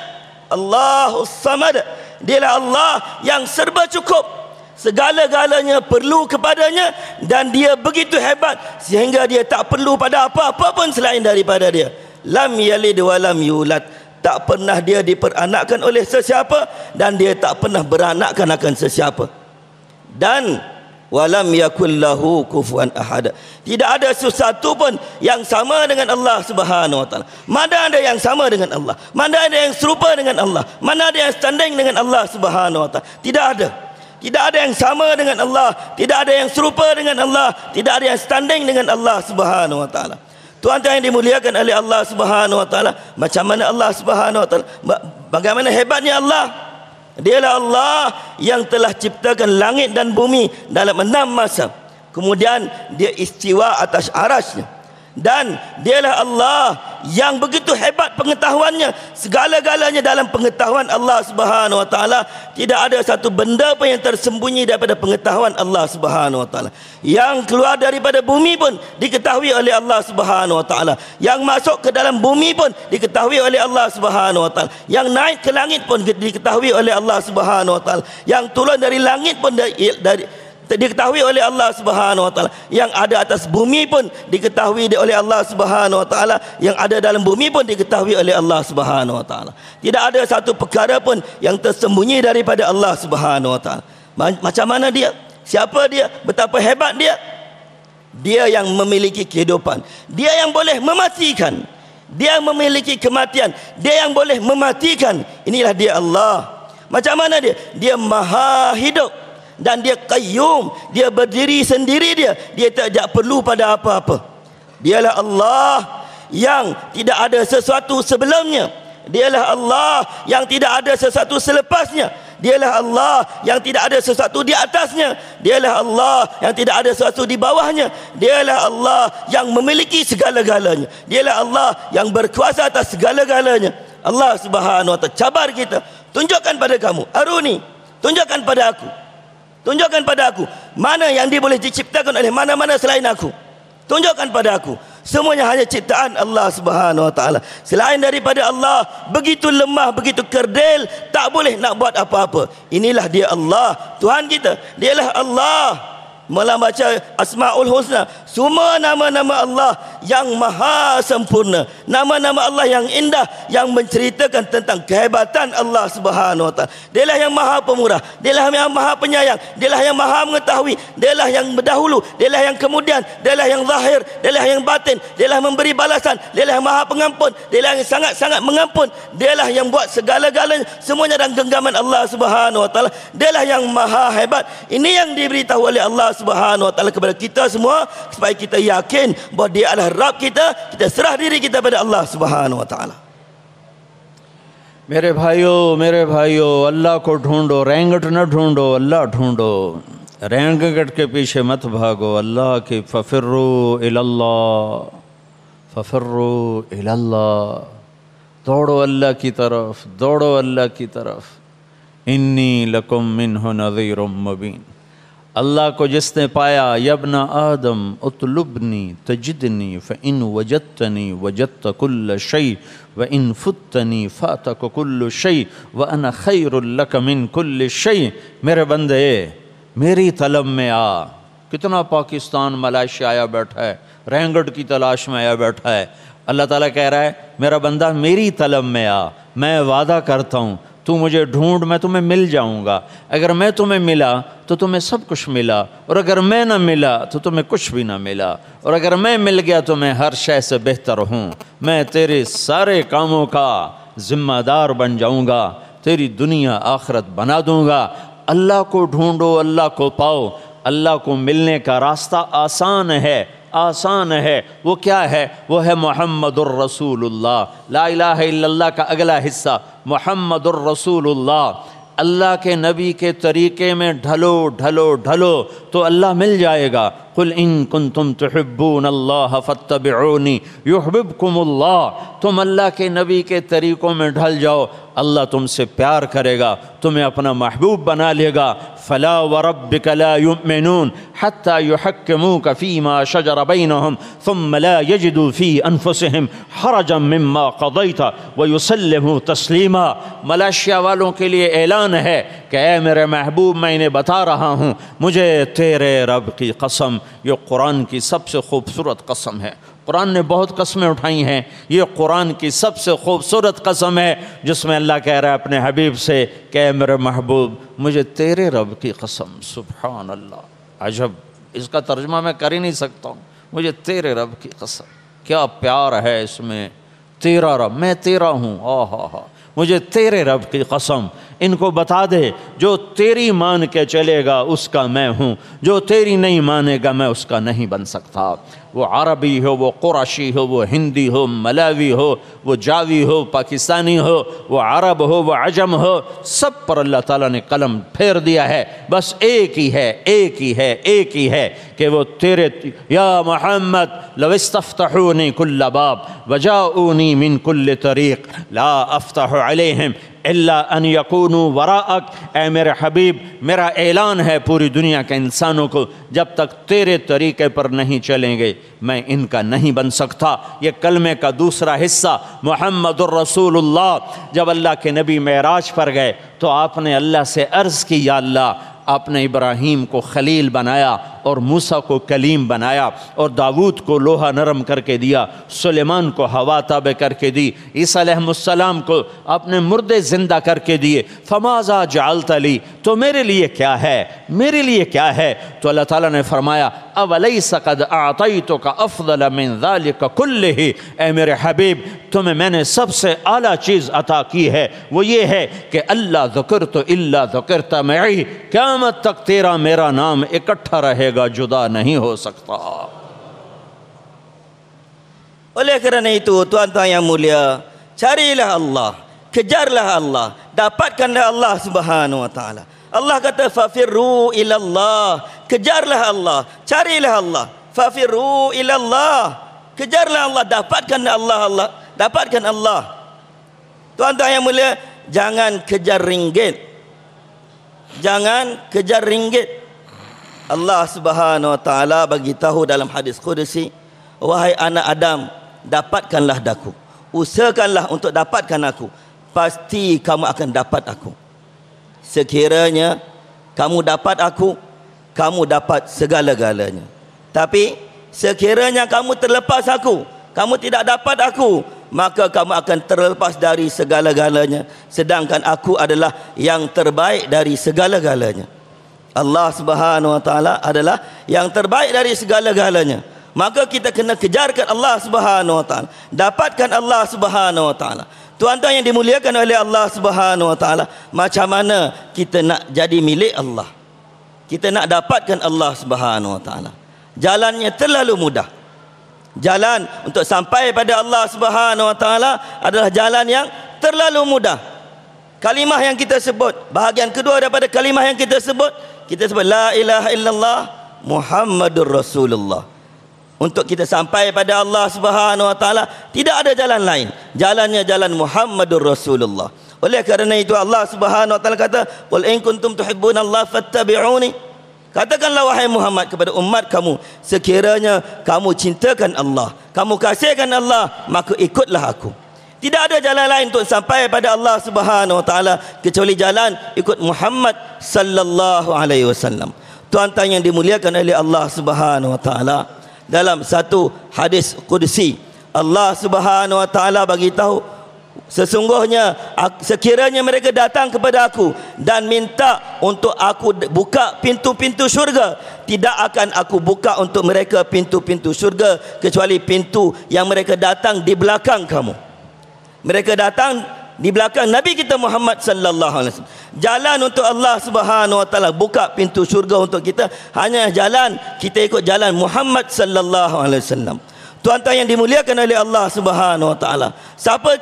Allahus samad. Dialah Allah yang serba cukup, segala-galanya perlu kepadanya, dan dia begitu hebat sehingga dia tak perlu pada apa-apa pun selain daripada dia. Lam yalid wa lam yulad. Tak pernah dia diperanakkan oleh sesiapa, dan dia tak pernah beranakkan akan sesiapa. Dan walam yakul lahu kufuwan ahad. Tidak ada sesuatu pun yang sama dengan Allah Subhanahu wa taala. Mana ada yang sama dengan Allah? Mana ada yang serupa dengan Allah? Mana ada yang standing dengan Allah Subhanahu wa taala? Tidak ada. Tidak ada yang sama dengan Allah, tidak ada yang serupa dengan Allah, tidak ada yang standing dengan Allah Subhanahu wa taala. Tuan-tuan yang dimuliakan oleh Allah Subhanahu wa taala, macam mana Allah Subhanahu wa taala? Bagaimana hebatnya Allah? Dialah Allah yang telah ciptakan langit dan bumi dalam 6 masa. Kemudian dia istiwa atas arasy-Nya. Dan dialah Allah yang begitu hebat pengetahuannya, segala-galanya dalam pengetahuan Allah Subhanahu wa taala. Tidak ada satu benda pun yang tersembunyi daripada pengetahuan Allah Subhanahu wa taala. Yang keluar daripada bumi pun diketahui oleh Allah Subhanahu wa taala. Yang masuk ke dalam bumi pun diketahui oleh Allah Subhanahu wa taala. Yang naik ke langit pun diketahui oleh Allah Subhanahu wa taala. Yang turun dari langit pun diketahui oleh Allah Subhanahu wa taala. Yang ada atas bumi pun diketahui oleh Allah Subhanahu wa taala. Yang ada dalam bumi pun diketahui oleh Allah Subhanahu wa taala. Tidak ada satu perkara pun yang tersembunyi daripada Allah Subhanahu wa taala. Macam mana dia? Siapa dia? Betapa hebat dia? Dia yang memiliki kehidupan. Dia yang boleh mematikan. Dia yang memiliki kematian. Dia yang boleh mematikan. Inilah dia Allah. Macam mana dia? Dia maha hidup. Dan dia qayyum, dia berdiri sendiri dia tidak perlu pada apa-apa. Dialah Allah yang tidak ada sesuatu sebelumnya. Dialah Allah yang tidak ada sesuatu selepasnya. Dialah Allah yang tidak ada sesuatu di atasnya. Dialah Allah yang tidak ada sesuatu di bawahnya. Dialah Allah yang memiliki segala-galanya. Dialah Allah yang berkuasa atas segala-galanya. Allah Subhanahu wa taala cabar kita, tunjukkan pada kamu, aruni, tunjukkan pada aku. Tunjukkan pada aku mana yang dia boleh diciptakan oleh mana-mana selain aku. Tunjukkan pada aku. Semuanya hanya ciptaan Allah Subhanahu wa taala. Selain daripada Allah begitu lemah, begitu kerdil, tak boleh nak buat apa-apa. Inilah dia Allah, Tuhan kita. Dialah Allah. Malah baca Asmaul Husna, semua nama-nama Allah yang maha sempurna, nama-nama Allah yang indah, yang menceritakan tentang kehebatan Allah Subhanahu wa taala. Dialah yang maha pemurah, dialah yang maha penyayang, dialah yang maha mengetahui, dialah yang berdahulu, dialah yang kemudian, dialah yang zahir, dialah yang batin, dialah memberi balasan, dialah yang maha pengampun, dialah yang sangat-sangat mengampun, dialah yang buat segala-galanya, semuanya dalam genggaman Allah Subhanahu wa taala. Dialah yang maha hebat. Ini yang diberitahu oleh Allah Subhanahu wa taala kepada kita semua, supaya kita yakin bahawa dia adalah Rabb kita. Kita serah diri kita pada Allah Subhanahu wa taala. मेरे भाइयों, अल्लाह को ढूंढो, रेंगट न ढूंढो, अल्लाह ढूंढो। रेंगट के पीछे मत भागो, अल्लाह की फफिर्रू इलल्लाह, दौड़ो अल्लाह की तरफ। इन्नी लकुम मिन्हु नज़ीरुम मुबीन। अल्लाह को जिसने पाया, यब्न आदम उतलुबनी तजिदनी फ़इन वजदतनी वजदत कुल्ल शै व इन फुतनी फ़ातक कुल्ल शै व अना खैरुल लक मिन कुल्ल शै। मेरे बंदे मेरी तलब में आ। कितना पाकिस्तान मलेशिया आया बैठा है, रेंगट की तलाश में आया बैठा है। अल्लाह ताला कह रहा है, मेरा बंदा मेरी तलब में आ, मैं वादा करता हूँ تو مجھے ڈھونڈ، میں تمہیں مل جاؤں گا۔ اگر میں تمہیں ملا تو تمہیں سب کچھ ملا، اور اگر میں نہ ملا تو تمہیں کچھ بھی نہ ملا، اور اگر میں مل گیا تو میں ہر شے سے بہتر ہوں۔ میں تیرے سارے کاموں کا ذمہ دار بن جاؤں گا، تیری دنیا آخرت بنا دوں گا۔ اللہ کو ڈھونڈو، اللہ کو پاؤ۔ اللہ کو ملنے کا راستہ آسان ہے، آسان ہے۔ وہ کیا ہے؟ وہ ہے محمد الرسول اللہ۔ لا الہ الا اللہ کا اگلا حصہ محمد الرسول اللہ۔ اللہ کے نبی کے طریقے میں ڈھلو ڈھلو ڈھلو تو اللہ مل جائے گا۔ قل ان کنتم تحبون اللہ فاتبعونی یحببکم اللہ۔ تم اللہ کے نبی کے طریقوں میں ڈھل جاؤ، اللہ تم سے پیار کرے گا، تمہیں اپنا محبوب بنا لے گا۔ فلا وربک لا یؤمنون حتی یحکموک فیما شجر بینہم ثم لا یجدوا فی انفسہم حرجا مما قضیت ویسلموا تسلیما۔ ملائشیا والوں کے لیے اعلان ہے کہ اے میرے محبوب، میں انہیں بتا رہا ہوں، مجھے تیرے رب کی قسم، یہ قرآن کی سب سے خوبصورت قسم ہے۔ قرآن نے بہت قسمیں اٹھائی ہیں، یہ قرآن کی سب سے خوبصورت قسم ہے جس میں اللہ کہہ رہا ہے اپنے حبیب سے کہ اے میرے محبوب، مجھے تیرے رب کی قسم۔ سبحان اللہ، عجب، اس کا ترجمہ میں کر ہی نہیں سکتا ہوں۔ مجھے تیرے رب کی قسم، کیا پیار ہے اس میں۔ تیرا رب، میں تیرا ہوں، مجھے تیرے رب کی قسم۔ ان کو بتا دے جو تیری مان کے چلے گا اس کا میں ہوں، جو تیری نہیں مانے گا میں اس کا نہیں بن سکتا۔ وہ عربی ہو، وہ قریشی ہو، وہ ہندی ہو، ملاوی ہو، وہ جاوی ہو، پاکستانی ہو، وہ عرب ہو، وہ عجم ہو، سب پر اللہ تعالیٰ نے قلم پھیر دیا ہے۔ بس ایک ہی ہے، ایک ہی ہے، ایک ہی ہے کہ وہ تیرے یا محمد لو استفتحونی کل باب وجاؤنی من کل طریق لا افتح علیہم الا ان یکونوا وراءک۔ اے میرے حبیب، میرا اعلان ہے پوری دنیا کے انسانوں کو، جب تک تیرے طریقے پر نہیں چلیں گے میں ان کا نہیں بن سکتا۔ یہ کلمے کا دوسرا حصہ محمد الرسول اللہ۔ جب اللہ کے نبی معراج پر گئے تو آپ نے اللہ سے عرض کی، یا اللہ، آپ نے ابراہیم کو خلیل بنایا اور موسیٰ کو کلیم بنایا، اور داود کو لوہا نرم کر کے دیا، سلیمان کو ہوا تابع کر کے دی، عیسیٰ علیہ السلام کو آپ نے مردے زندہ کر کے دیے۔ فماذا جعلت لی، تو میرے لیے کیا ہے، میرے لیے کیا ہے؟ تو اللہ تعالیٰ نے فرمایا اولیس قد اعطیتک افضل من ذلک کلہ۔ اے میرے حبیب، تمہیں میں نے سب سے اعلیٰ چیز عطا کی ہے، وہ یہ ہے کہ اللہ ذکرت الا ذکرت معی، قیامت تک تیرا میرا نام اکٹھا رہے گا، جدا نہیں ہو سکتا۔ Oleh kerana itu, tuan-tuan yang mulia, carilah Allah, kejarlah Allah, dapatkanlah Allah Subhanahu wa taala. Allah kata fafirru ila Allah, kejarlah Allah, carilah Allah, fafirru ila Allah, kejarlah Allah, dapatkan Allah, dapatkan Allah. Tuan-tuan yang mulia, jangan kejar ringgit. Jangan kejar ringgit. Allah Subhanahu wa taala bagi tahu dalam hadis qudsi, wahai anak Adam, dapatkanlah daku, usahakanlah untuk dapatkan aku, pasti kamu akan dapat aku. Sekiranya kamu dapat aku, kamu dapat segala-galanya. Tapi sekiranya kamu terlepas aku, kamu tidak dapat aku, maka kamu akan terlepas dari segala-galanya, sedangkan aku adalah yang terbaik dari segala-galanya. Allah Subhanahu wa taala adalah yang terbaik dari segala-galanya. Maka kita kena kejarkan Allah Subhanahu wa taala, dapatkan Allah Subhanahu wa taala. Tuan-tuan yang dimuliakan oleh Allah Subhanahu wa taala, macam mana kita nak jadi milik Allah? Kita nak dapatkan Allah Subhanahu wa taala. Jalannya terlalu mudah. Jalan untuk sampai pada Allah Subhanahu wa taala adalah jalan yang terlalu mudah. Kalimah yang kita sebut, bahagian kedua daripada kalimah yang kita sebut la ilaha illallah Muhammadur Rasulullah. Untuk kita sampai pada Allah Subhanahu wa taala tidak ada jalan lain. Jalannya jalan Muhammadur Rasulullah. Oleh kerana itu Allah Subhanahu wa taala kata, "Qul in kuntum tuhibbunallaha fattabi'uni." Katakanlah wahai Muhammad kepada umat kamu, sekiranya kamu cintakan Allah, kamu kasihkan Allah, maka ikutlah aku. Tidak ada jalan lain untuk sampai pada Allah Subhanahu wa taala kecuali jalan ikut Muhammad sallallahu alaihi wasallam. Tuan-tuan yang dimuliakan oleh Allah Subhanahu wa taala, dalam satu hadis qudsi Allah Subhanahu wa taala bagi tahu, Sesungguhnya sekiranya mereka datang kepada aku dan minta untuk aku buka pintu-pintu syurga, tidak akan aku buka untuk mereka pintu-pintu syurga kecuali pintu yang mereka datang di belakang kamu. Mereka datang di belakang Nabi kita Muhammad sallallahu alaihi wasallam. Jalan untuk Allah Subhanahu wa taala buka pintu syurga untuk kita hanya jalan, kita ikut jalan Muhammad sallallahu alaihi wasallam. Tuan-tuan yang dimuliakan oleh Allah Subhanahu wa taala. Siapa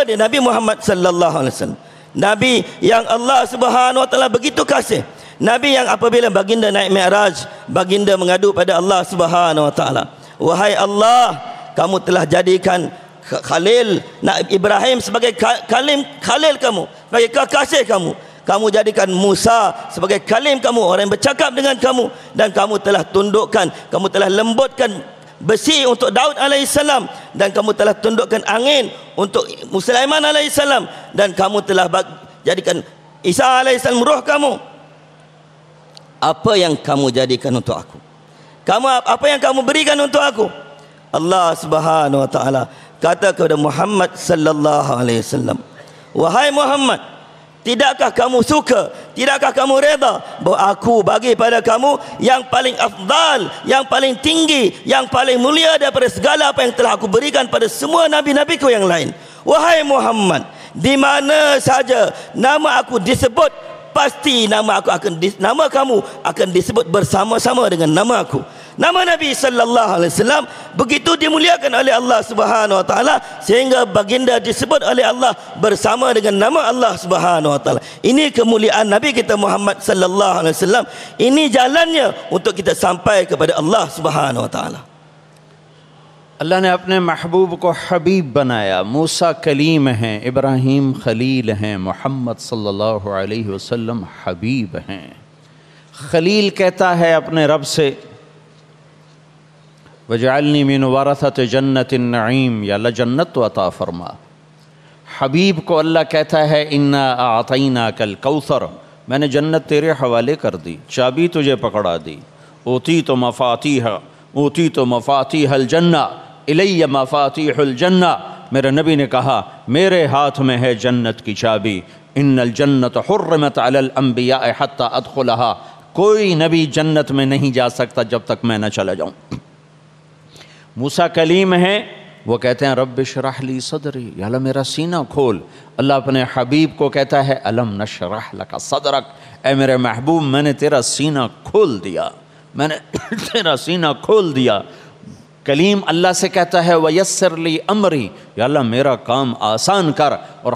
dia? Nabi Muhammad sallallahu alaihi wasallam. Nabi yang Allah Subhanahu wa taala begitu kasih. Nabi yang apabila baginda naik Mi'raj, baginda mengadu pada Allah Subhanahu wa taala, "Wahai Allah, kamu telah jadikan Khalil Ibrahim sebagai Khalil kamu, sebagai kekasih kamu. Kamu jadikan Musa sebagai kalim kamu, orang yang bercakap dengan kamu, dan kamu telah tundukkan, kamu telah lembutkan besi untuk Daud alaihissalam, dan kamu telah tundukkan angin untuk Sulaiman alaihissalam, dan kamu telah jadikan Isa alaihissalam roh kamu. Apa yang kamu jadikan untuk aku? Apa yang kamu berikan untuk aku?" Allah Subhanahu wa taala kata kepada Muhammad sallallahu alaihi wasallam, "Wahai Muhammad, tidakkah kamu suka, tidakkah kamu reda bahawa aku bagi pada kamu yang paling afdal, yang paling tinggi, yang paling mulia daripada segala apa yang telah aku berikan pada semua nabi-nabiku yang lain? Wahai Muhammad, di mana saja nama aku disebut, pasti nama kamu akan disebut bersama-sama dengan nama aku." Nama Nabi sallallahu alaihi wasallam begitu dimuliakan oleh Allah Subhanahu wa taala sehingga baginda disebut oleh Allah bersama dengan nama Allah Subhanahu wa taala. Ini kemuliaan Nabi kita Muhammad sallallahu alaihi wasallam. Ini jalannya untuk kita sampai kepada Allah Subhanahu wa taala. اللہ نے اپنے محبوب کو حبیب بنایا. موسیٰ کلیم ہیں، ابراہیم خلیل ہیں، محمد صلی اللہ علیہ وسلم حبیب ہیں. خلیل کہتا ہے اپنے رب سے، وَجَعَلْنِي مِنْ وَرَثَةِ جَنَّةِ النَّعِيمِ، یا اللہ جنت تو عطا فرما. حبیب کو اللہ کہتا ہے اِنَّا أَعْطَيْنَاكَ الْكَوْثَرَ، میں نے جنت تیرے حوالے کر دی، چابی تجھے پکڑا دی. أُوتِيتُ مَفَاتِيحَ الْجَنَّةِ اِلَيَّ مَفَاتِيحُ الْجَنَّةِ، میرے نبی نے کہا میرے ہاتھ میں ہے جنت کی چابی. اِنَّ الْجَنَّةَ حُرِّمَتْ عَلَى الْأَنْبِيَاءِ حَتَّى أَدْخُلَهَا، کوئی نبی جنت میں نہیں جا سکتا جب تک میں نہ چلا جاؤں. موسیٰ کلیم ہیں، وہ کہتے ہیں رب اشرح لی صدری، یا اللہ میرا سینہ کھول. اللہ اپنے حبیب کو کہتا ہے الم نشرح لک صدرک، اے میرے محبوب میں نے تیرا سینہ کھول دیا، میں نے تیرا سینہ کھول دیا. کلیم اللہ سے کہتا ہے ویسر لی امری، یا اللہ میرا کام آسان کر. اور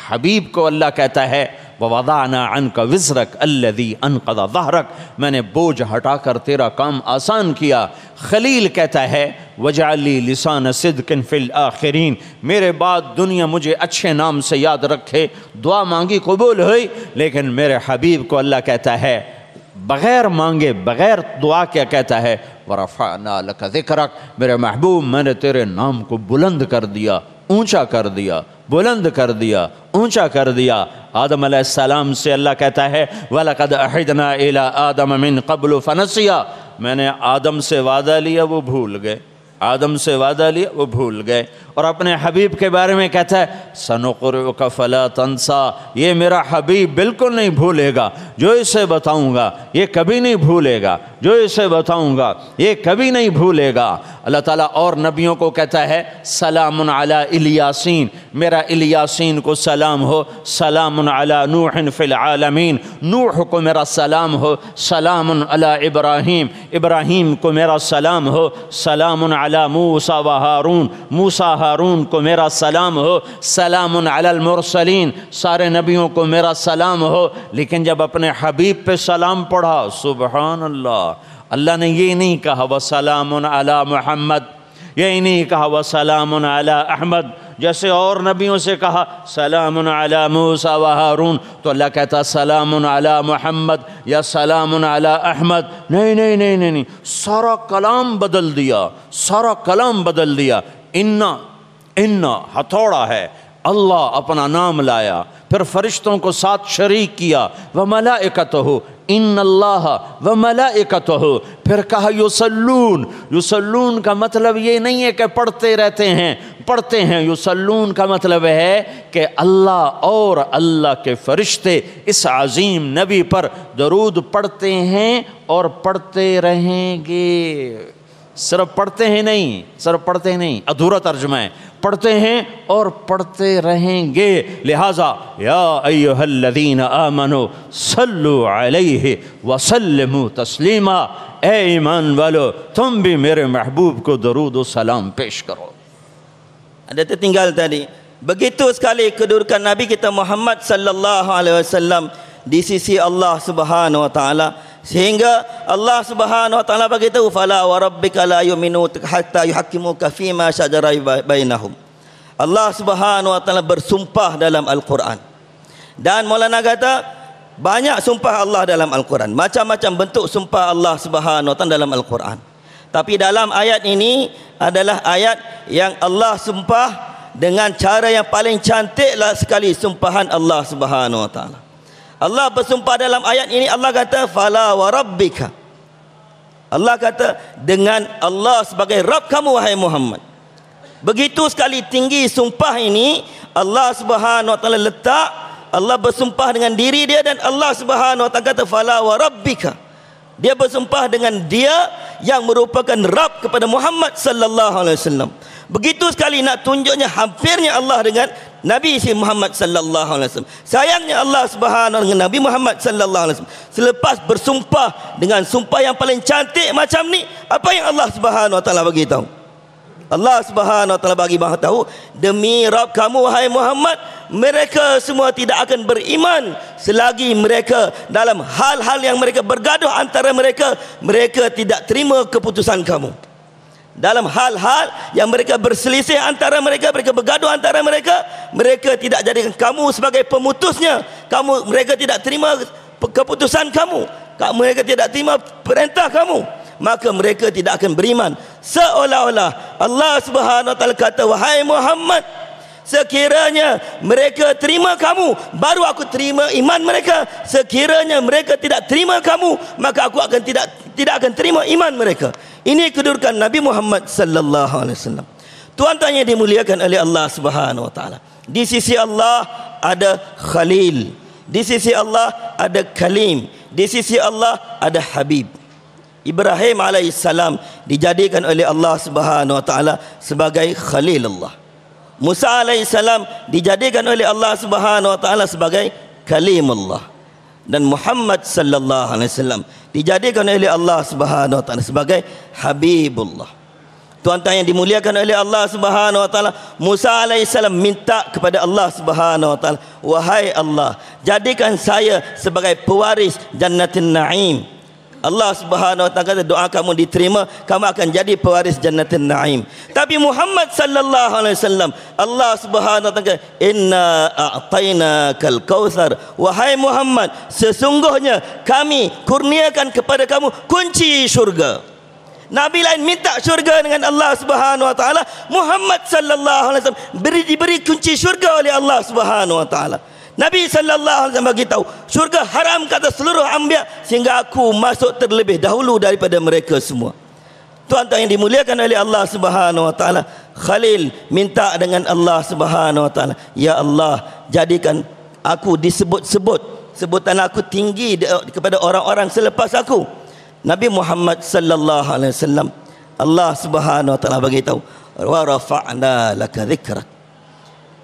حبیب کو اللہ کہتا ہے ووضعنا عنک وزرک الذی انقض ظہرک، میں نے بوجھ ہٹا کر تیرا کام آسان کیا. خلیل کہتا ہے وجعل لی لسان صدق فی الآخرین، میرے بعد دنیا مجھے اچھے نام سے یاد رکھے. دعا مانگی قبول ہوئی، لیکن میرے حبیب کو اللہ کہتا ہے بغیر مانگے بغیر دعا کیا کہتا ہے ورفعنا لک ذکرک، میرے محبوب میں نے تیرے نام کو بلند کر دیا، اونچا کر دیا، بلند کر دیا، اونچا کر دیا. آدم علیہ السلام سے اللہ کہتا ہے وَلَقَدْ أَحِدْنَا إِلَىٰ آدَمَ مِنْ قَبْلُ فَنَسِيَا، میں نے آدم سے وعدہ لیا وہ بھول گئے، آدم سے وعدہ لیا وہ بھول گئے. اور اپنے حبیب کے بارے میں کہتا ہے سَنُقْرِئُكَ فَلَا تَنْسَىٰ، یہ میرا حبیب بالکل نہیں بھولے گا، جو اسے بتاؤں گا یہ کبھی نہیں بھولے گا، جو اسے بتاؤں گا یہ کبھی نہیں بھولے گا. اللہ تعالیٰ اور نبیوں کو کہتا ہے سلام علی الیاسین، میرا الیاسین کو سلام ہو. سلام علی نوح فی العالمین، نوح کو میرا سلام ہو. سلام علی ابراہیم، ابراہیم کو میرا سلام ہو. سلام علی موسیٰ و ہارون، موسیٰ ہارون کو میرا سلام ہو. سلام علی المرسلین، سارے نبیوں کو میرا سلام ہو. لیکن جب اپنے حبیب پہ سلام پڑھا سبحان اللہ، اللہ نے یہ نہیں کہا وسلام علی محمد، یہ نہیں کہا وسلام علی احمد جیسے اور نبیوں سے کہا سلام علی موسیٰ و ہارون، تو اللہ کہتا سلام علی محمد یا سلام علی احمد. نہیں نہیں نہیں نہیں، سارا کلام بدل دیا، سارا کلام بدل دیا. انا ہتھوڑا ہے، اللہ اپنا نام لایا، پھر فرشتوں کو ساتھ شریک کیا وملائکتہ، ان اللہ وملائکتہ، پھر کہا یصلون. یصلون کا مطلب یہ نہیں ہے کہ پڑھتے رہتے ہیں، پڑھتے ہیں. یصلون کا مطلب ہے کہ اللہ اور اللہ کے فرشتے اس عظیم نبی پر درود پڑھتے ہیں اور پڑھتے رہیں گے. صرف پڑھتے ہیں نہیں, ادھورا ترجمہ ہے, پڑھتے ہیں اور پڑھتے رہیں گے. لہٰذا یا ایھا الذین آمنوا صلوا علیہ وسلموا تسلیما, اے ایمان والو تم بھی میرے محبوب کو درود و سلام پیش کرو. Ada tertinggal tadi. Begitu sekali kedudukan Nabi kita Muhammad sallallahu alaihi wasallam di sisi Allah Subhanahu wa taala, sehingga Allah Subhanahu wa taala beritahu fala wa rabbika la yu'minu hatta yuhaqqimuka fima shajara bainahum. Allah Subhanahu wa taala bersumpah dalam Al-Quran. Dan Maulana kata banyak sumpah Allah dalam Al-Quran, macam-macam bentuk sumpah Allah Subhanahu wa taala dalam Al-Quran. Tapi dalam ayat ini adalah ayat yang Allah sumpah dengan cara yang paling cantiklah sekali sumpahan Allah Subhanahu wa taala. Allah bersumpah dalam ayat ini, Allah kata fala wa rabbika. Allah kata dengan Allah sebagai Rabb kamu wahai Muhammad. Begitu sekali tinggi sumpah ini Allah Subhanahu wa taala letak. Allah bersumpah dengan diri dia dan Allah Subhanahu wa taala kata fala wa rabbika. Dia bersumpah dengan dia yang merupakan Rabb kepada Muhammad sallallahu alaihi wasallam. Begitu sekali nak tunjuknya hampirnya Allah dengan Nabi Muhammad sallallahu alaihi wasallam. Sayangnya Allah Subhanahu dengan Nabi Muhammad sallallahu alaihi wasallam. Selepas bersumpah dengan sumpah yang paling cantik macam ni, apa yang Allah Subhanahu wa taala bagi tahu? Allah Subhanahu wa taala bagi tahu, demi Rabb kamu wahai Muhammad, mereka semua tidak akan beriman selagi mereka dalam hal-hal yang mereka bergaduh antara mereka, mereka tidak terima keputusan kamu. Dalam hal-hal yang mereka berselisih antara mereka, mereka bergaduh antara mereka, mereka tidak jadikan kamu sebagai pemutusnya. Mereka tidak terima keputusan kamu, mereka tidak terima perintah kamu, maka mereka tidak akan beriman. Seolah-olah Allah Subhanahu wa taala kata wahai Muhammad, sekiranya mereka terima kamu, baru aku terima iman mereka. Sekiranya mereka tidak terima kamu, maka aku akan tidak akan terima iman mereka. Ini kedudukan Nabi Muhammad sallallahu alaihi wasallam. Tuan-tuan yang dimuliakan oleh Allah Subhanahu wa taala. Di sisi Allah ada Khalil, di sisi Allah ada Kalim, di sisi Allah ada Habib. Ibrahim alaihissalam dijadikan oleh Allah Subhanahu wa taala sebagai Khalilullah. Musa alaihissalam dijadikan oleh Allah Subhanahu wa taala sebagai Kalimullah. Dan Muhammad sallallahu alaihi wasallam dijadikan oleh Allah Subhanahu wa taala sebagai Habibullah. Tuan-tuan yang dimuliakan oleh Allah Subhanahu wa taala, Musa alaihissalam minta kepada Allah Subhanahu wa taala, wahai Allah, jadikan saya sebagai pewaris Jannatin Naim. Allah Subhanahu wa taala kata doa kamu diterima, kamu akan jadi pewaris Jannatin Naim. Tapi Muhammad sallallahu alaihi wasallam, Allah Subhanahu wa taala kata inna a'tainakal kautsar, wahai Muhammad, sesungguhnya kami kurniakan kepada kamu kunci syurga. Nabi lain minta syurga dengan Allah Subhanahu wa taala, Muhammad sallallahu alaihi wasallam diberi kunci syurga oleh Allah Subhanahu wa taala. Nabi sallallahu alaihi wasallam bagi tahu, syurga haram kata seluruh anbiya sehingga aku masuk terlebih dahulu daripada mereka semua. Tuan-tuan yang dimuliakan oleh Allah Subhanahu wa taala, Khalil minta dengan Allah Subhanahu wa taala, ya Allah, jadikan aku disebut-sebut, sebutan aku tinggi kepada orang-orang selepas aku. Nabi Muhammad sallallahu alaihi wasallam, Allah Subhanahu wa taala bagi tahu, wa rafa'na laka dzikrak.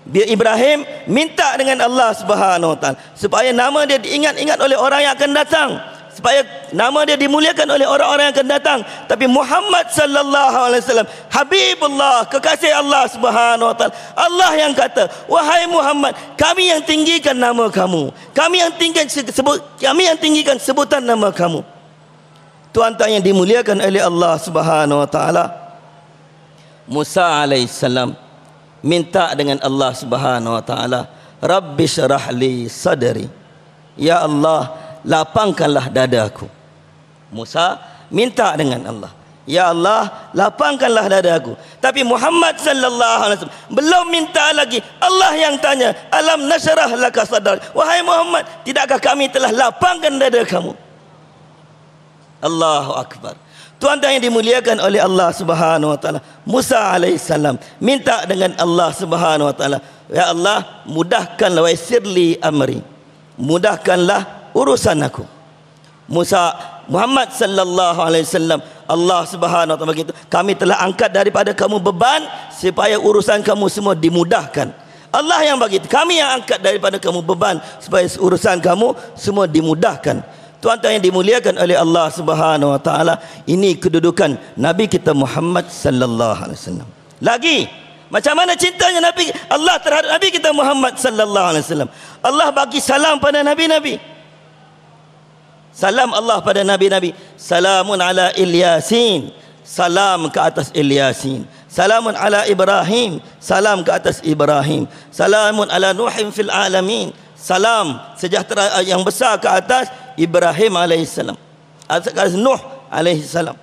Ibrahim minta dengan Allah Subhanahu wa taala supaya nama dia diingat-ingat oleh orang yang akan datang, supaya nama dia dimuliakan oleh orang-orang yang akan datang. Tapi Muhammad sallallahu alaihi wasallam, Habibullah, kekasih Allah Subhanahu wa taala, Allah yang kata, wahai Muhammad, kami yang tinggikan nama kamu, kami yang tinggikan sebutan nama kamu. Tuan-tuan yang dimuliakan oleh Allah Subhanahu wa taala, Musa alaihissalam minta dengan Allah Subhanahu wa taala, Rabbi syrah li sadri, ya Allah, lapangkanlah dadaku. Musa minta dengan Allah, ya Allah, lapangkanlah dadaku. Tapi Muhammad sallallahu alaihi wasallam belum minta lagi, Allah yang tanya, alam nasyrah laka sadrak, wahai Muhammad, tidakkah kami telah lapangkan dada kamu? Allahu akbar. Tuan-tuan yang dimuliakan oleh Allah Subhanahu wa taala, Musa alaihissalam minta dengan Allah Subhanahu wa taala, ya Allah, mudahkanlah, wa yassirli amri, mudahkanlah urusan aku. Muhammad sallallahu alaihi wasallam, Allah Subhanahu wa taala begitu, kami telah angkat daripada kamu beban supaya urusan kamu semua dimudahkan. Allah yang bagi, kami yang angkat daripada kamu beban supaya urusan kamu semua dimudahkan. Tuan-tuan yang dimuliakan oleh Allah Subhanahu wa taala, ini kedudukan Nabi kita Muhammad sallallahu alaihi wasallam. Lagi macam mana cintanya Nabi Allah terhadap Nabi kita Muhammad sallallahu alaihi wasallam. Allah bagi salam pada nabi-nabi. Salam Allah pada nabi-nabi. Salamun ala Ilyasin, salam ke atas Ilyasin. Salamun ala Ibrahim, salam ke atas Ibrahim. Salamun ala Nuhin fil alamin, salam sejahtera yang besar ke atas Ibrahim alaihissalam, atas Nuh alaihissalam.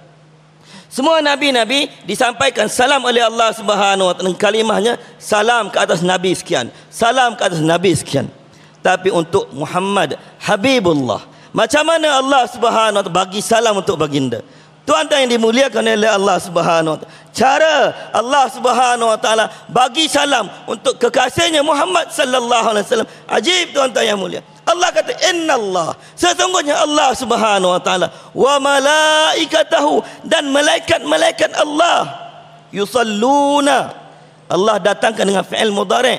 Semua nabi-nabi disampaikan salam oleh Allah Subhanahu wa taala, kalimahnya salam ke atas nabi sekian, salam ke atas nabi sekian. Tapi untuk Muhammad Habibullah, macam mana Allah Subhanahu wa taala bagi salam untuk baginda? Tuan-tuan yang dimuliakan oleh Allah Subhanahu wa taala, cara Allah Subhanahu wa taala bagi salam untuk kekasihnya Muhammad sallallahu alaihi wasallam ajib, tuan-tuan yang mulia. Allah kata, innallah, sesungguhnya Allah Subhanahu wa taala, wa malaikatahu, dan malaikat-malaikat Allah, yusalluna, Allah datangkan dengan fi'il mudhari'.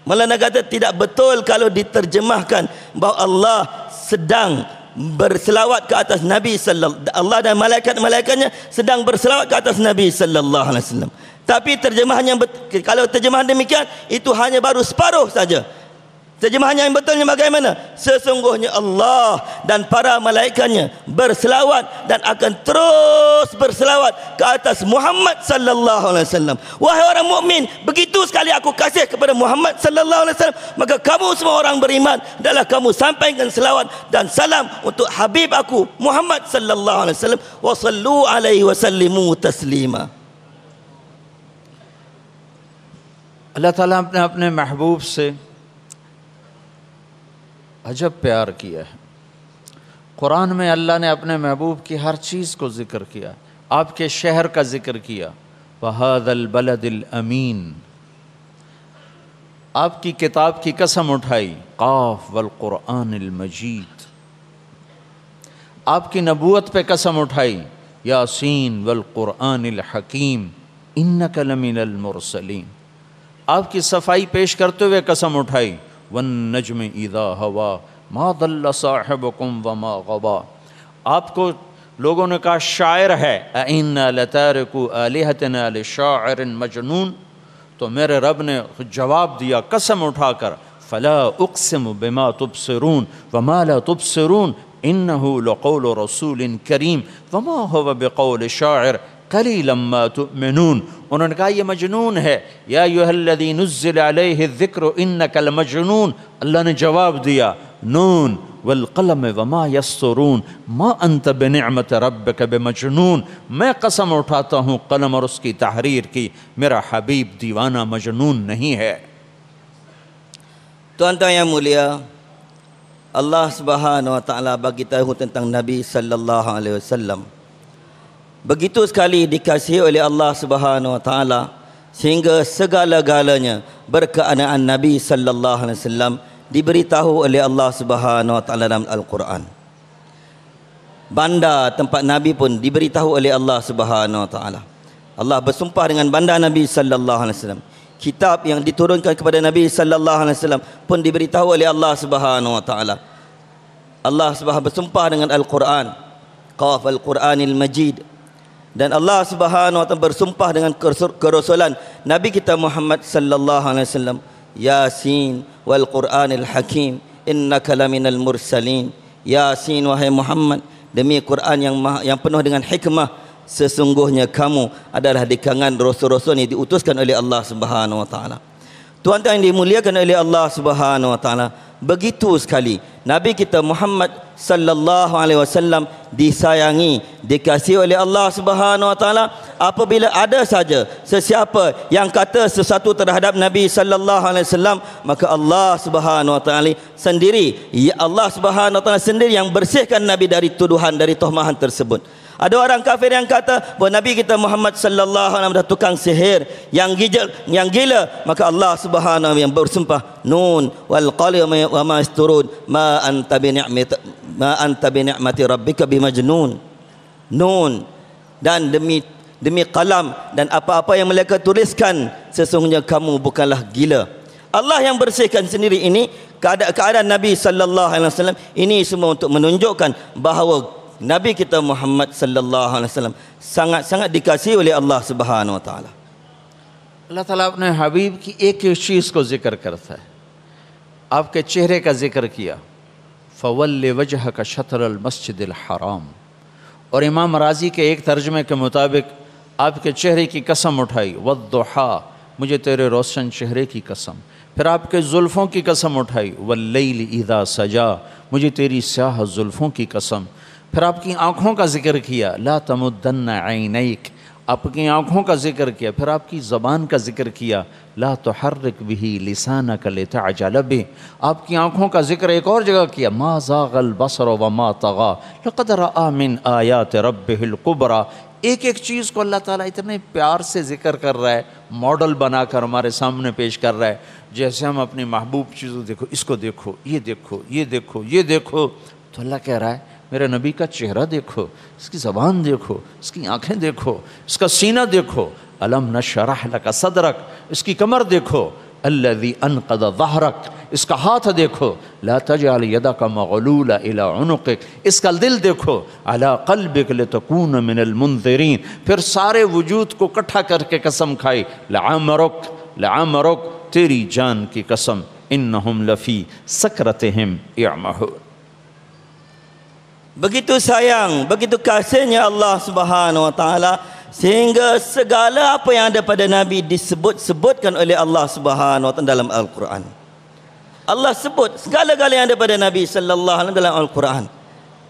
Maulana kata tidak betul kalau diterjemahkan bahawa Allah sedang berselawat ke atas Nabi sallallahu, Allah dan malaikat-malaikatnya sedang berselawat ke atas Nabi sallallahu alaihi wasallam. Tapi terjemahannya, kalau terjemahan demikian, itu hanya baru separuh saja. Terjemahannya yang betulnya bagaimana? Sesungguhnya Allah dan para malaikatnya berselawat dan akan terus berselawat ke atas Muhammad sallallahu alaihi wasallam. Wahai orang mukmin, begitu sekali aku kasih kepada Muhammad sallallahu alaihi wasallam, maka kamu semua orang beriman adalah kamu sampaikan selawat dan salam untuk habib aku Muhammad sallallahu alaihi wasallam, wa sallu alaihi wa sallimu taslima. اللہ تعالیٰ نے اپنے محبوب سے عجب پیار کیا ہے. قرآن میں اللہ نے اپنے محبوب کی ہر چیز کو ذکر کیا. آپ کے شہر کا ذکر کیا, وَهَذَا الْبَلَدِ الْأَمِينَ. آپ کی کتاب کی قسم اٹھائی, قاف والقرآن المجید. آپ کی نبوت پہ قسم اٹھائی, یاسین والقرآن الحکیم انک لمن المرسلین. آپ کی صفائی پیش کرتے ہوئے قسم اٹھائی, والنجم اذا ہوا ما ضل صاحبکم وما غوا. آپ کو لوگوں نے کہا شاعر ہے, اِنَّا لَتَارِكُوا آلِهَتِنَا لِشَاعِرٍ مَجْنُونَ, تو میرے رب نے جواب دیا قسم اٹھا کر, فَلَا أُقْسِمُ بِمَا تُبْصِرُونَ وَمَا لَا تُبْصِرُونَ إِنَّهُ لَقَوْلُ رَسُولٍ كَرِيمٍ وَمَا هُوَ بِقَوْلِ شَاعِرٍ قَلِيلًا مَا تُؤْمِنُونَ. انہوں نے کہا یہ مجنون ہے, یا ایھا الذی نزل علیہ الذکر انک لمجنون. اللہ نے جواب دیا, نون والقلم وما یسطرون ما انت بنعمت ربک بمجنون. میں قسم اٹھاتا ہوں قلم اور اس کی تحریر کی, میرا حبیب دیوانہ مجنون نہیں ہے. Tuan-tuan yang mulia, Allah Subhanahu wa taala bagi tahu tentang Nabi sallallahu alaihi wasallam. Begitu sekali dikasihi oleh Allah Subhanahu wa taala sehingga segala-galanya berkenaan Nabi sallallahu alaihi wasallam diberitahu oleh Allah Subhanahu wa taala dalam Al-Quran. Banda tempat Nabi pun diberitahu oleh Allah Subhanahu wa taala. Allah bersumpah dengan banda Nabi sallallahu alaihi wasallam. Kitab yang diturunkan kepada Nabi sallallahu alaihi wasallam pun diberitahu oleh Allah Subhanahu wa taala. Allah Subhanahu bersumpah dengan Al-Quran, qaf al-Quranil Majid. Dan Allah Subhanahu wa taala bersumpah dengan kerasulan Nabi kita Muhammad sallallahu alaihi wasallam, Yasin wal Qur'anil Hakim innaka laminal mursalin. Yasin, wahai Muhammad, demi Quran yang penuh dengan hikmah, sesungguhnya kamu adalah di kalangan rasul-rasul yang diutuskan oleh Allah Subhanahu wa taala. Tuan-tuan yang dimuliakan oleh Allah Subhanahu wa taala, begitu sekali Nabi kita Muhammad sallallahu alaihi wasallam disayangi, dikasihi oleh Allah Subhanahu wa taala. Apabila ada saja sesiapa yang kata sesuatu terhadap Nabi sallallahu alaihi wasallam, maka Allah Subhanahu wa taala sendiri, ya Allah Subhanahu wa taala sendiri yang bersihkan Nabi dari tuduhan, dari tuhmahan tersebut. Ada orang kafir yang kata bahawa Nabi kita Muhammad sallallahu alaihi wasallam adalah tukang sihir yang gila. Maka Allah Subhanahu wa taala yang bersumpah, Nun wal qalami wa ma yasturun ma anta bi ni'mati rabbika bimajnun. Nun, dan demi qalam dan apa-apa yang mereka tuliskan, sesungguhnya kamu bukanlah gila. Allah yang bersihkan sendiri ini keadaan Nabi sallallahu alaihi wasallam ini semua untuk menunjukkan bahawa Nabi kita Muhammad sallallahu alaihi wasallam sangat-sangat dikasihi oleh Allah Subhanahu wa taala. اللہ تعالیٰ اپنے حبیب کی ایک چیز کو ذکر کرتا ہے، آپ کے چہرے کا ذکر کیا، فَوَلِّ وَجْهَكَ شَطْرَ الْمَسْجِدِ الْحَرَامِ، اور امام رازی کے ایک ترجمے کے مطابق آپ کے چہرے کی قسم اٹھائی، وَالضُّحَا، مجھے تیرے روشن چہرے کی قسم، پھر آپ کے زلفوں کی قسم اٹھائی، وَاللَّيْلِ اِذَا سَجَا، مجھے تیری سیاہ زلفوں کی قسم، پھر آپ کی آنکھوں کا ذکر کیا، لَا تَمُدَّنَّ عَيْنَيْكَ، آپ کی آنکھوں کا ذکر کیا، پھر آپ کی زبان کا ذکر کیا، لا تحرک بہ لسانک لتعجل بہ، آپ کی آنکھوں کا ذکر ایک اور جگہ کیا، ما زاغ البصر وما طغى لقد رأى من آیات ربہ الکبریٰ۔ ایک ایک چیز کو اللہ تعالیٰ اتنے پیار سے ذکر کر رہا ہے، ماڈل بنا کر ہمارے سامنے پیش کر رہا ہے، جیسے ہم اپنی محبوب چیزوں دیکھو، اس کو دیکھو، یہ دیکھو، یہ دیکھو، یہ دیکھو، تو اللہ کہہ رہا ہے میرے نبی کا چہرہ دیکھو، اس کی زبان دیکھو، اس کی آنکھیں دیکھو، اس کا سینہ دیکھو، الم نشرح لک صدرک، اس کی کمر دیکھو، الذی انقض ظہرک، اس کا ہاتھ دیکھو، لا تجعل یدک مغلولہ الی عنقک، اس کا دل دیکھو، علی قلبک لتکون من المنذرین، پھر سارے وجود کو اکٹھا کر کے قسم کھائی، لعمرک لعمرک، تیری جان کی قسم، انہم لفی سکرتہم یعمہون۔ Begitu sayang, begitu kasihnya Allah Subhanahu wa taala sehingga segala apa yang ada pada Nabi disebut-sebutkan oleh Allah Subhanahu wa taala dalam Al-Quran. Allah sebut segala-gala yang ada pada Nabi sallallahu alaihi wasallam dalam Al-Quran.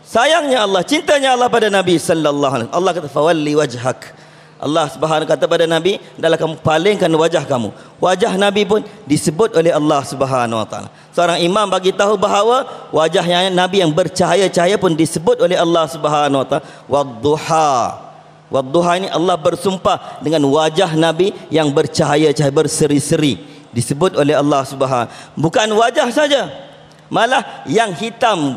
Sayangnya Allah, cintanya Allah pada Nabi sallallahu alaihi wasallam. Allah kata fawalli wajhak. Allah Subhanahu kata pada Nabi, adalah kamu palingkan wajah kamu. Wajah Nabi pun disebut oleh Allah Subhanahu wa taala. Seorang imam bagi tahu bahawa wajahnya Nabi yang bercahaya-cahaya pun disebut oleh Allah Subhanahu wa taala. Wadduha. Wadduha ini Allah bersumpah dengan wajah Nabi yang bercahaya-cahaya, berseri-seri. Disebut oleh Allah Subhanahu. Bukan wajah saja, malah yang hitam,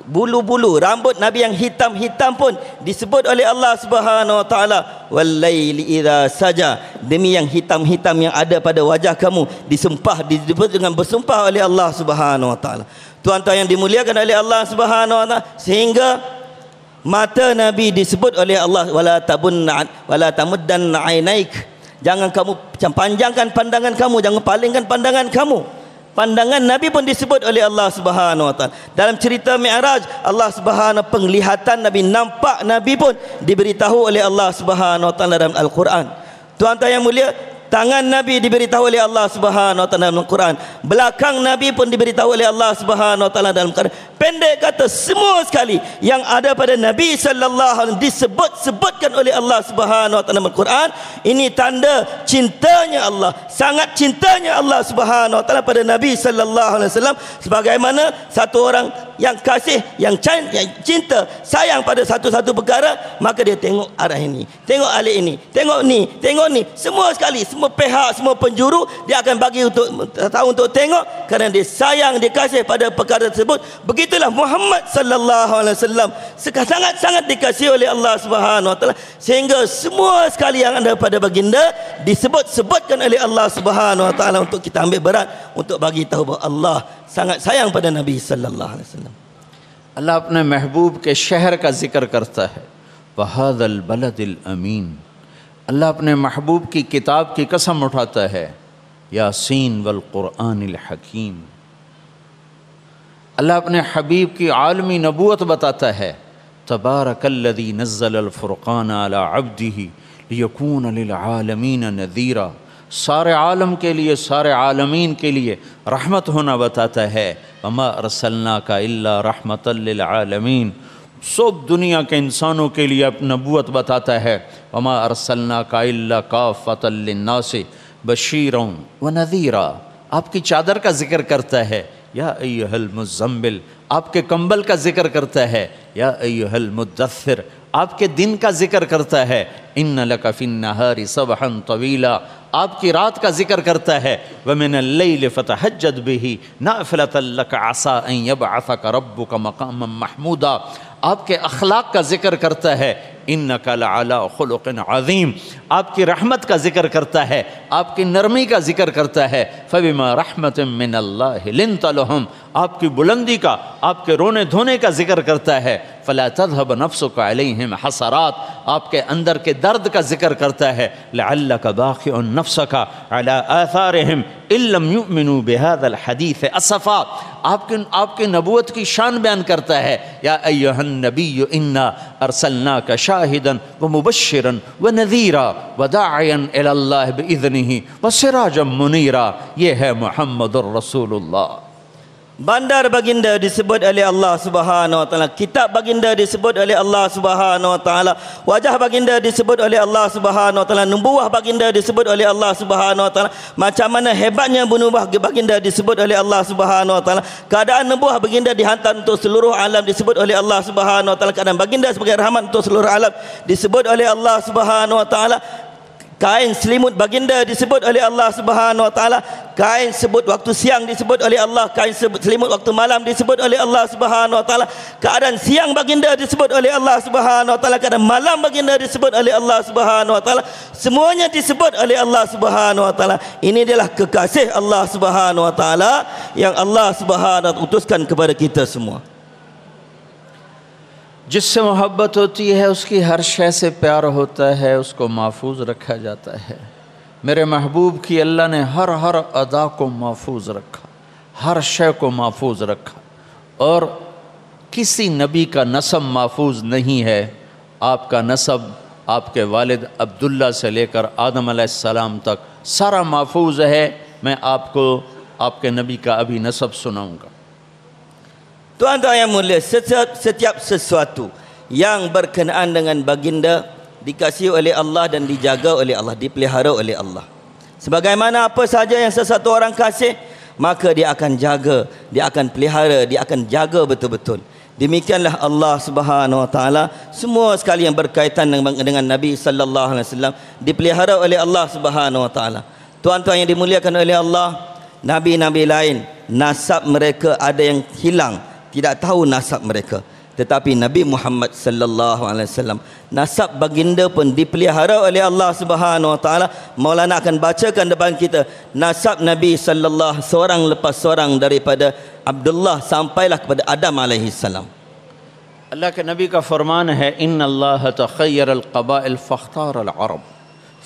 bulu-bulu rambut Nabi yang hitam-hitam pun disebut oleh Allah Subhanahu wa taala, wal-laili idza saja, demi yang hitam-hitam yang ada pada wajah kamu disebut dengan bersumpah oleh Allah Subhanahu wa taala. Tuan-tuan yang dimuliakan oleh Allah Subhanahu wa taala, sehingga mata Nabi disebut oleh Allah, wala tamuddanna ainaik, jangan kamu panjangkan pandangan kamu, jangan palingkan pandangan kamu. Pandangan Nabi pun disebut oleh Allah Subhanahu wa taala. Dalam cerita Mi'raj, Allah Subhanahu penglihatan Nabi, nampak Nabi pun diberitahu oleh Allah Subhanahu wa taala dalam Al-Quran. Tuan-tuan yang mulia, tangan Nabi diberitahu oleh Allah Subhanahu wa taala dalam Al-Quran. Belakang Nabi pun diberitahu oleh Allah Subhanahu wa taala dalam Al-Quran. Pendek kata, semua sekali yang ada pada Nabi sallallahu alaihi wasallam disebut-sebutkan oleh Allah Subhanahu wa taala dalam Al-Quran. Ini tanda cintanya Allah, sangat cintanya Allah Subhanahu wa taala pada Nabi sallallahu alaihi wasallam, sebagaimana satu orang yang kasih, yang cinta, sayang pada satu-satu perkara, maka dia tengok arah ini, tengok alih ini, tengok ni, semua sekali, semua pihak, semua penjuru dia akan bagi untuk tahu, untuk tengok, kerana dia sayang, dia kasih pada perkara tersebut. Begitulah Muhammad sallallahu alaihi wasallam sangat-sangat dikasihi oleh Allah Subhanahu wa taala, sehingga semua sekali yang ada pada baginda disebut-sebutkan oleh Allah Subhanahu wa taala, untuk kita ambil berat untuk bagi tahu bahawa Allah sangat sayang pada Nabi sallallahu alaihi wasallam. اللہ اپنے محبوب کے شہر کا ذکر کرتا ہے، وَهَذَا الْبَلَدِ الْأَمِينَ، اللہ اپنے محبوب کی کتاب کی قسم اٹھاتا ہے، یاسین والقرآن الحکیم۔ اللہ اپنے حبیب کی عالمی نبوت بتاتا ہے، تبارک الذی نزل الفرقان علی عبدہ لیکون للعالمین نذیرا، سارے عالم کے لیے، سارے عالمین کے لیے رحمت ہونا بتاتا ہے، وما ارسلناک الا رحمتا للعالمین، سب دنیا کے انسانوں کے لیے اپنی نبوت بتاتا ہے، وما ارسلناک الا کافۃ للناس بشیرا ونذیرا، آپ کی چادر کا ذکر کرتا ہے، یا ایھا المزمل، آپ کے کمبل کا ذکر کرتا ہے، یا ایھا المدثر، آپ کے دن کا ذکر کرتا ہے، ان لک فی النہار سبحا طویلا، آپ کی رات کا ذکر کرتا ہے، ومن اللیل فتہجد بہ نافلۃ لک عسیٰ ان یبعثک ربک مقاما محمودا، آپ کے اخلاق کا ذکر کرتا ہے، انک لعلی خلق عظیم، آپ کی رحمت کا ذکر کرتا ہے، آپ کی نرمی کا ذکر کرتا ہے، فبما رحمۃ من اللہ لنت لہم، آپ کی بلندی کا، آپ کے رونے دھونے کا ذکر کرتا ہے، فلا تذهب نفسک علیہم حسرات، آپ کے اندر کے درد کا ذکر کرتا ہے، لعلک باخع نفسک علی آثارہم ان لم یؤمنوا بہذا الحدیث اسفا، آپ کی نبوت کی شان بیان کرتا ہے، یا ایھا النبی انا ارسلناک شاہدا ومبشرا ونذیرا وداعیا الی اللہ باذنہ وسراجا منیرا، یہ ہے محمد الرسول اللہ۔ Bandar baginda disebut oleh Allah Subhanahu wa taala, kitab baginda disebut oleh Allah Subhanahu wa taala, wajah baginda disebut oleh Allah Subhanahu wa taala, nubuwah baginda disebut oleh Allah Subhanahu wa taala, macam mana hebatnya nubuwah baginda disebut oleh Allah Subhanahu wa taala, keadaan nubuwah baginda dihantar untuk seluruh alam disebut oleh Allah Subhanahu wa taala, keadaan baginda sebagai rahmat untuk seluruh alam disebut oleh Allah Subhanahu wa taala, kain selimut baginda disebut oleh Allah Subhanahu wa taala, kain sebut waktu siang disebut oleh Allah, kain selimut waktu malam disebut oleh Allah Subhanahu wa taala, keadaan siang baginda disebut oleh Allah Subhanahu wa taala, keadaan malam baginda disebut oleh Allah Subhanahu wa taala, semuanya disebut oleh Allah Subhanahu wa taala. Ini adalah kekasih Allah Subhanahu wa taala yang Allah Subhanahu wa taala utuskan kepada kita semua. جس سے محبت ہوتی ہے اس کی ہر شے سے پیار ہوتا ہے، اس کو محفوظ رکھا جاتا ہے۔ میرے محبوب کی اللہ نے ہر ادا کو محفوظ رکھا، ہر شے کو محفوظ رکھا، اور کسی نبی کا نسب محفوظ نہیں ہے۔ آپ کا نسب آپ کے والد عبداللہ سے لے کر آدم علیہ السلام تک سارا محفوظ ہے۔ میں آپ کو آپ کے نبی کا ابھی نسب سناؤں گا۔ Tuan-tuan yang mulia, setiap sesuatu yang berkenaan dengan baginda dikasihi oleh Allah dan dijaga oleh Allah, dipelihara oleh Allah. Sebagaimana apa saja yang sesuatu orang kasih, maka dia akan jaga, dia akan pelihara, dia akan jaga betul-betul. Demikianlah Allah Subhanahu wa taala, semua sekali yang berkaitan dengan Nabi sallallahu alaihi wasallam dipelihara oleh Allah Subhanahu wa taala. Tuan-tuan yang dimuliakan oleh Allah, nabi-nabi lain nasab mereka ada yang hilang, tidak tahu nasab mereka, tetapi Nabi Muhammad sallallahu alaihi wasallam nasab baginda pun dipelihara oleh Allah Subhanahu wa taala. Maulana akan bacakan depan kita nasab Nabi sallallahu seorang lepas seorang daripada Abdullah sampailah kepada Adam alaihi salam. اللہ کے نبی کا فرمان ہے، ان اللہ تخیر القبائل فاختار العرب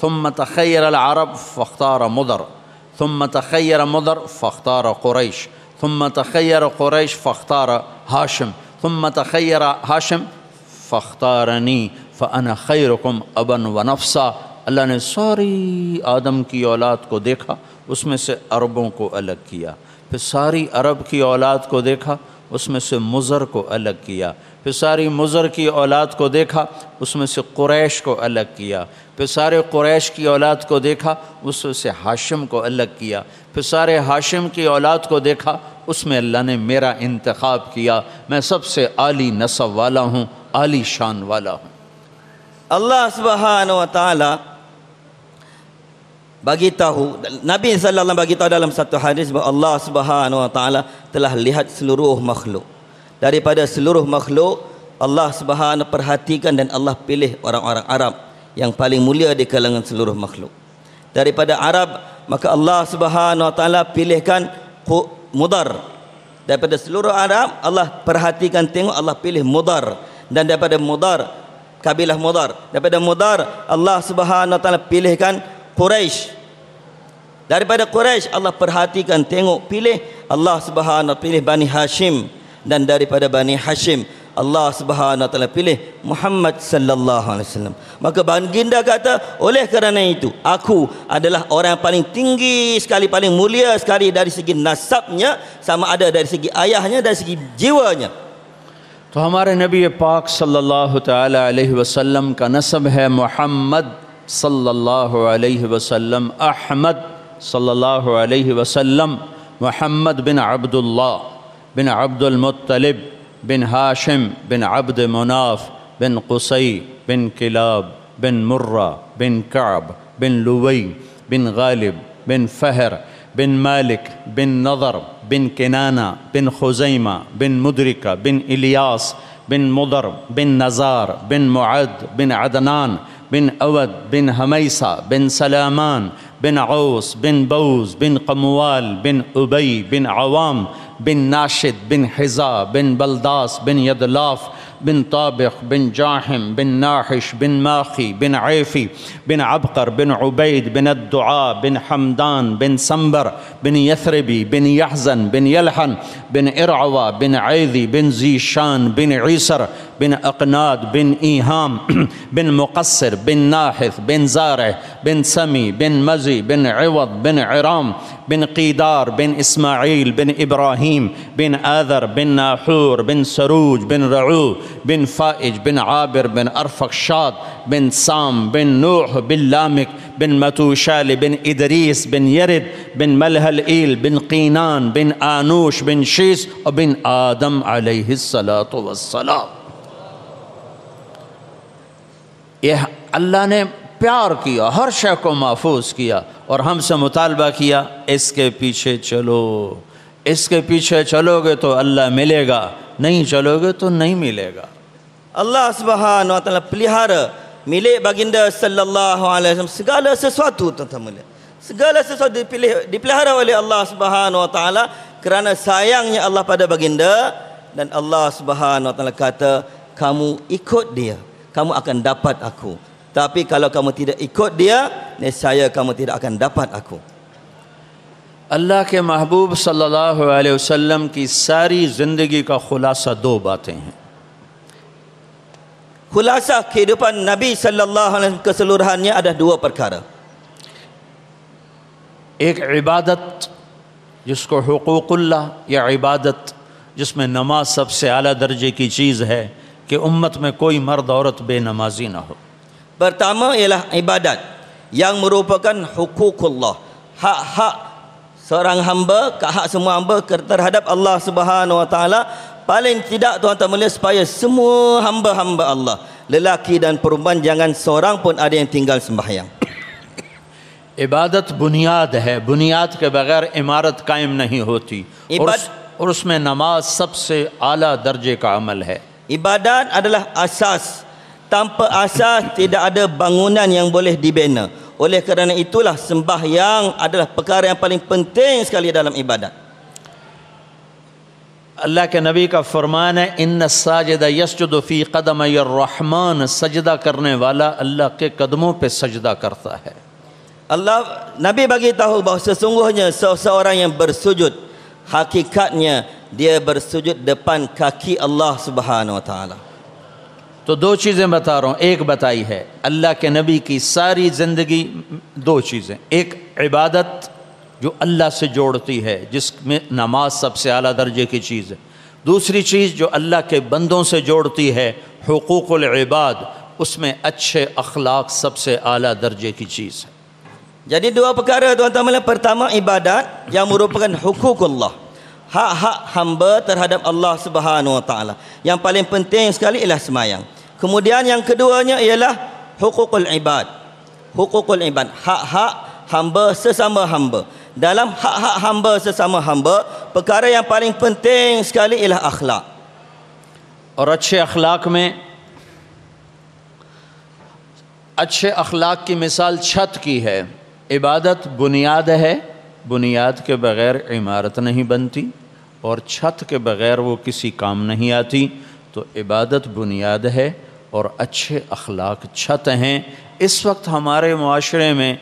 ثم تخیر العرب فاختار مضر ثم تخیر مضر فاختار قریش ثم تخیر قریش فاختار ہاشم ثم تخیر ہاشم فاختارنی فانا خیرکم ابا ونفسا۔ اللہ نے ساری آدم کی اولاد کو دیکھا، اس میں سے عربوں کو الگ کیا، پھر ساری عرب کی اولاد کو دیکھا، اس میں سے مضر کو الگ کیا، پھر ساری مضر کی اولاد کو دیکھا، اس میں سے قریش کو الگ کیا، پھر سارے قریش کی اولاد کو دیکھا، اس میں سے ہاشم کو الگ کیا، پھر سارے ہاشم کی اولاد کو دیکھا، اس میں اللہ نے میرا انتخاب کیا۔ میں سب سے عالی نسب والا ہوں، عالی شان والا ہوں۔ Allah Subhanahu wa taala bagi tahu, Nabi sallallahu alaihi wasallam bagi tahu dalam satu hadis bahawa Allah Subhanahu wa taala telah lihat seluruh makhluk. Daripada seluruh makhluk, Allah Subhanahu perhatikan dan Allah pilih orang-orang Arab yang paling mulia di kalangan seluruh makhluk. Daripada Arab, maka Allah Subhanahu wa taala pilihkan Mudar. Daripada seluruh Arab, Allah perhatikan tengok, Allah pilih Mudar. Dan daripada Mudar, kabilah Mudar. Daripada Mudar, Allah Subhanahu wa taala pilihkan Quraisy. Daripada Quraisy, Allah perhatikan tengok, pilih, Allah Subhanahu wa taala pilih Bani Hashim. Dan daripada Bani Hashim, Allah Subhanahu wa taala pilih Muhammad sallallahu alaihi wasallam. Maka baginda kata, oleh kerana itu aku adalah orang yang paling tinggi sekali, paling mulia sekali dari segi nasabnya, sama ada dari segi ayahnya, dari segi jiwanya. تو ہمارے نبی پاک صلی اللہ تعالی علیہ وسلم کا نسب ہے محمد صلی اللہ علیہ وسلم، احمد صلی اللہ علیہ وسلم، محمد بن عبداللہ بن عبد المطلب بن ہاشم بن عبد مناف بن قصي بن كلاب بن مرة بن كعب بن لوي بن غالب بن فهر بن مالك بن نضر بن كنانة بن خزيمة بن مدركة بن إلياس بن مضر بن نزار بن معد بن عدنان بن أود بن هميسة بن سلامان بن عوس بن بوز بن قموال بن أبي بن عوام بن ناشد بن حزا بن بلداس بن يدلاف بن طابخ بن جاحم بن ناحش بن ماخي بن عيفي بن عبقر بن عبيد بن الدعاء بن حمدان بن سنبر بن يثربي بن يحزن بن يلحن بن إرعوى بن عيذي بن زيشان بن عيسر بن أقناد بن إيهام بن مقصر بن ناحث بن زارع بن سمي بن مزي بن عوض بن عرام بن قيدار بن إسماعيل بن إبراهيم بن آذر بن ناحور بن سروج بن رعو بن فائج بن عابر بن أرفخشاد بن سام بن نوح بن لامك بن متوشال بن إدريس بن يرد بن ملهلئيل بن قينان بن آنوش بن شيس وبن آدم عليه الصلاة والسلام. یہ اللہ نے پیار کیا، ہر شے کو محفوظ کیا اور ہم سے مطالبہ کیا اس کے پیچھے چلو، اس کے پیچھے چلو گے تو اللہ ملے گا، نہیں چلو گے تو نہیں ملے گا. Allah Subhanahu wa taala pelihara milik baginda sallallahu alaihi wasallam segala sesuatu, tuan-tuan. Segala sesuatu dipelihara oleh Allah Subhanahu wa taala kerana sayangnya Allah pada baginda, dan Allah Subhanahu wa taala kata, kamu ikut dia, kamu akan dapat aku. Tapi kalau kamu tidak ikut dia, nescaya kamu tidak akan dapat aku. اللہ کے محبوب صلی اللہ علیہ وسلم کی ساری زندگی کا خلاصہ دو باتیں ہیں. Khulasa kehidupan Nabi sallallahu alaihi wasallam keseluruhannya ada dua perkara. ایک عبادت جس کو حقوق اللہ یا عبادت جس میں نماز سب سے اعلیٰ درجے کی چیز ہے کہ امت میں کوئی مرد عورت بے نمازی نہ ہو. Pertama ialah ibadat yang merupakan huququllah, hak-hak seorang hamba, hak semua hamba terhadap Allah Subhanahu wa taala. Paling tidak tuan-tuan melihat supaya semua hamba-hamba Allah, lelaki dan perempuan, jangan seorang pun ada yang tinggal sembahyang. عبادت بنیاد ہے، بنیاد کے بغیر عمارت قائم نہیں ہوتی، اور اس میں نماز سب سے اعلیٰ درجے کا عمل ہے. Ibadat adalah asas. Tanpa asas tidak ada bangunan yang boleh dibina. Oleh kerana itulah sembahyang adalah perkara yang paling penting sekali dalam ibadat. اللہ کے نبی کا فرمان ہے ان الساجد یسجد فی قدمی الرحمن، سجدہ کرنے والا اللہ کے قدموں پہ سجدہ کرتا ہے. Nabi bagi tahu bahawa sesungguhnya seseorang yang bersujud, hakikatnya dia bersujud depan kaki Allah Subhanahu wa taala. تو دو چیزیں بتا رہا ہوں، ایک بتائی ہے اللہ کے نبی کی ساری زندگی، دو چیزیں، ایک عبادت جو اللہ سے جوڑتی ہے جس میں نماز سب سے اعلیٰ درجے کی چیز ہے، دوسری چیز جو اللہ کے بندوں سے جوڑتی ہے حقوق العباد، اس میں اچھے اخلاق سب سے اعلیٰ درجے کی چیز ہے. Jadi dua perkara tuan-tuan. Pertama ibadat yang merupakan huququllah, hak-hak hamba terhadap Allah Subhanahu wa taala. Yang paling penting sekali ialah sembahyang. Kemudian yang keduanya ialah huququl ibad. Huququl ibad, hak-hak hamba sesama hamba. Dalam hak-hak hamba sesama hamba, perkara yang paling penting sekali ialah akhlak. اور اچھے اخلاق میں، اچھے اخلاق کی مثال چھت کی ہے. عبادت بنیاد ہے، بنیاد کے بغیر عمارت نہیں بنتی، اور چھت کے بغیر وہ کسی کام نہیں آتی. تو عبادت بنیاد ہے اور اچھے اخلاق چھت ہیں. اس وقت ہمارے معاشرے میں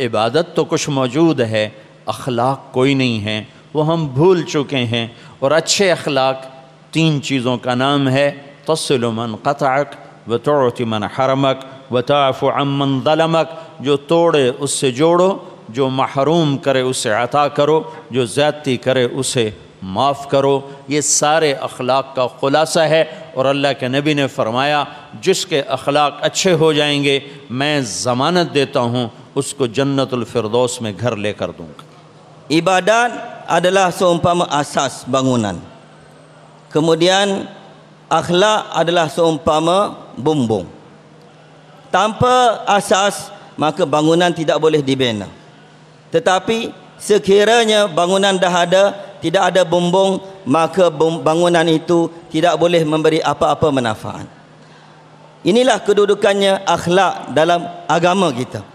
عبادت تو کچھ موجود ہے، اخلاق کوئی نہیں ہے، وہ ہم بھول چکے ہیں. اور اچھے اخلاق تین چیزوں کا نام ہے: تصل من قطعک وتعطی من حرمک وتعفو عن من ظلمک. جو توڑے اس سے جوڑو، جو محروم کرے اسے عطا کرو، جو زیادتی کرے اسے معاف کرو. یہ سارے اخلاق کا خلاصہ ہے. اور اللہ کے نبی نے فرمایا جس کے اخلاق اچھے ہو جائیں گے میں ضمانت دیتا ہوں اس کو جنت الفردوس میں گھر لے کر دوں گا. Ibadat adalah seumpama asas bangunan. Kemudian akhlak adalah seumpama bumbung. Tanpa asas, maka bangunan tidak boleh dibina. Tetapi sekiranya bangunan dah ada, tidak ada bumbung, maka bangunan itu tidak boleh memberi apa-apa manfaat. Inilah kedudukannya akhlak dalam agama kita.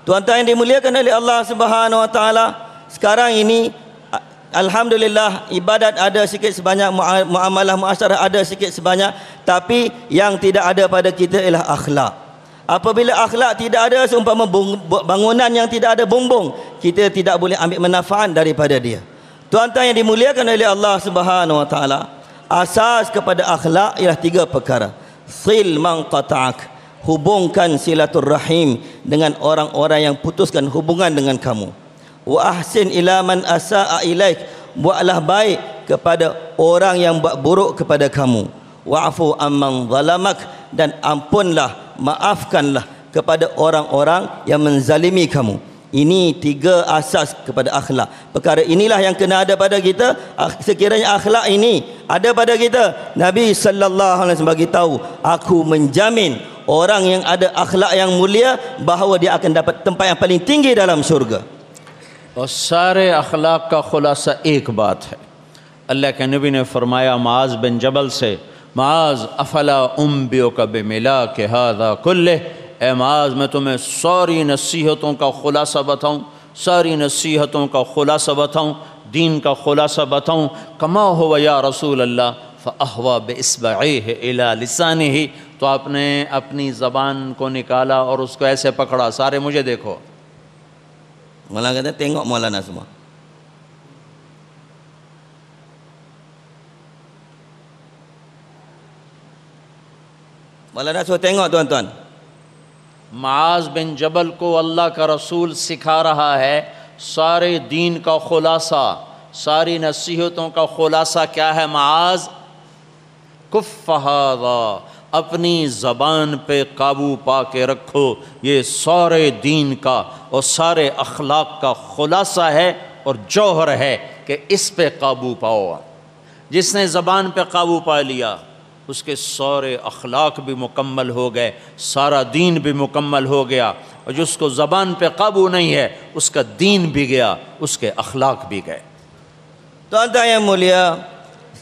Tuan-tuan yang dimuliakan oleh Allah Subhanahu wa taala, sekarang ini alhamdulillah ibadat ada sikit sebanyak, muamalah muasyarah ada sikit sebanyak, tapi yang tidak ada pada kita ialah akhlak. Apabila akhlak tidak ada, seumpama bangunan yang tidak ada bumbung, kita tidak boleh ambil manfaat daripada dia. Tuan-tuan yang dimuliakan oleh Allah Subhanahu wa taala, asas kepada akhlak ialah 3 perkara. Sil man qata'ak, hubungkan silaturrahim dengan orang-orang yang putuskan hubungan dengan kamu. Wa ahsin ila man asa'a ilaik, buatlah baik kepada orang yang buat buruk kepada kamu. Wa'fu amman zalamak, dan ampunlah, maafkanlah kepada orang-orang yang menzalimi kamu. Ini 3 asas kepada akhlak. Perkara inilah yang kena ada pada kita. Sekiranya akhlak ini ada pada kita, Nabi sallallahu alaihi wasallam bagi tahu, aku menjamin orang yang ada akhlak yang mulia bahawa dia akan dapat tempat yang paling tinggi dalam syurga. और सारे अखलाक का खुलासा एक बात है। अल्लाह के नबी ने फरमाया मुआज़ बिन जबल से, मुआज़ अफला उम्बियुका बिमिला के हादा कुल्ले, ए मुआज़ मैं तुम्हें सारी नसीहतों का खुलासा बताऊं, सारी नसीहतों का खुलासा बताऊं, दीन का खुलासा बताऊं। कमा हुवा या रसूल अल्लाह फ़अहवा बिइस्बइहि इला लिसानिही, तो आपने अपनी ज़बान को निकाला और उसको ऐसे पकड़ा, सारे मुझे देखो। Malah kata tengok Maulana semua. Maulana suruh tengok tuan-tuan. Muaz बिन जबल को अल्लाह का रसूल सिखा रहा है सारे दीन का खुलासा, सारी नसीहतों का खुलासा क्या है? मुआज़ कुफ़ हाज़ा, अपनी ज़बान पे काबू पा के रखो, ये सारे दीन का और सारे अखलाक का खुलासा है और जौहर है कि इस पे काबू पाओ। जिसने ज़बान पे काबू पा लिया उसके सारे अखलाक भी मुकम्मल हो गए, सारा दीन भी मुकम्मल हो गया, और जिसको ज़बान पे काबू नहीं है उसका दीन भी गया, उसके अखलाक भी गए। Tuan-tuan yang mulia,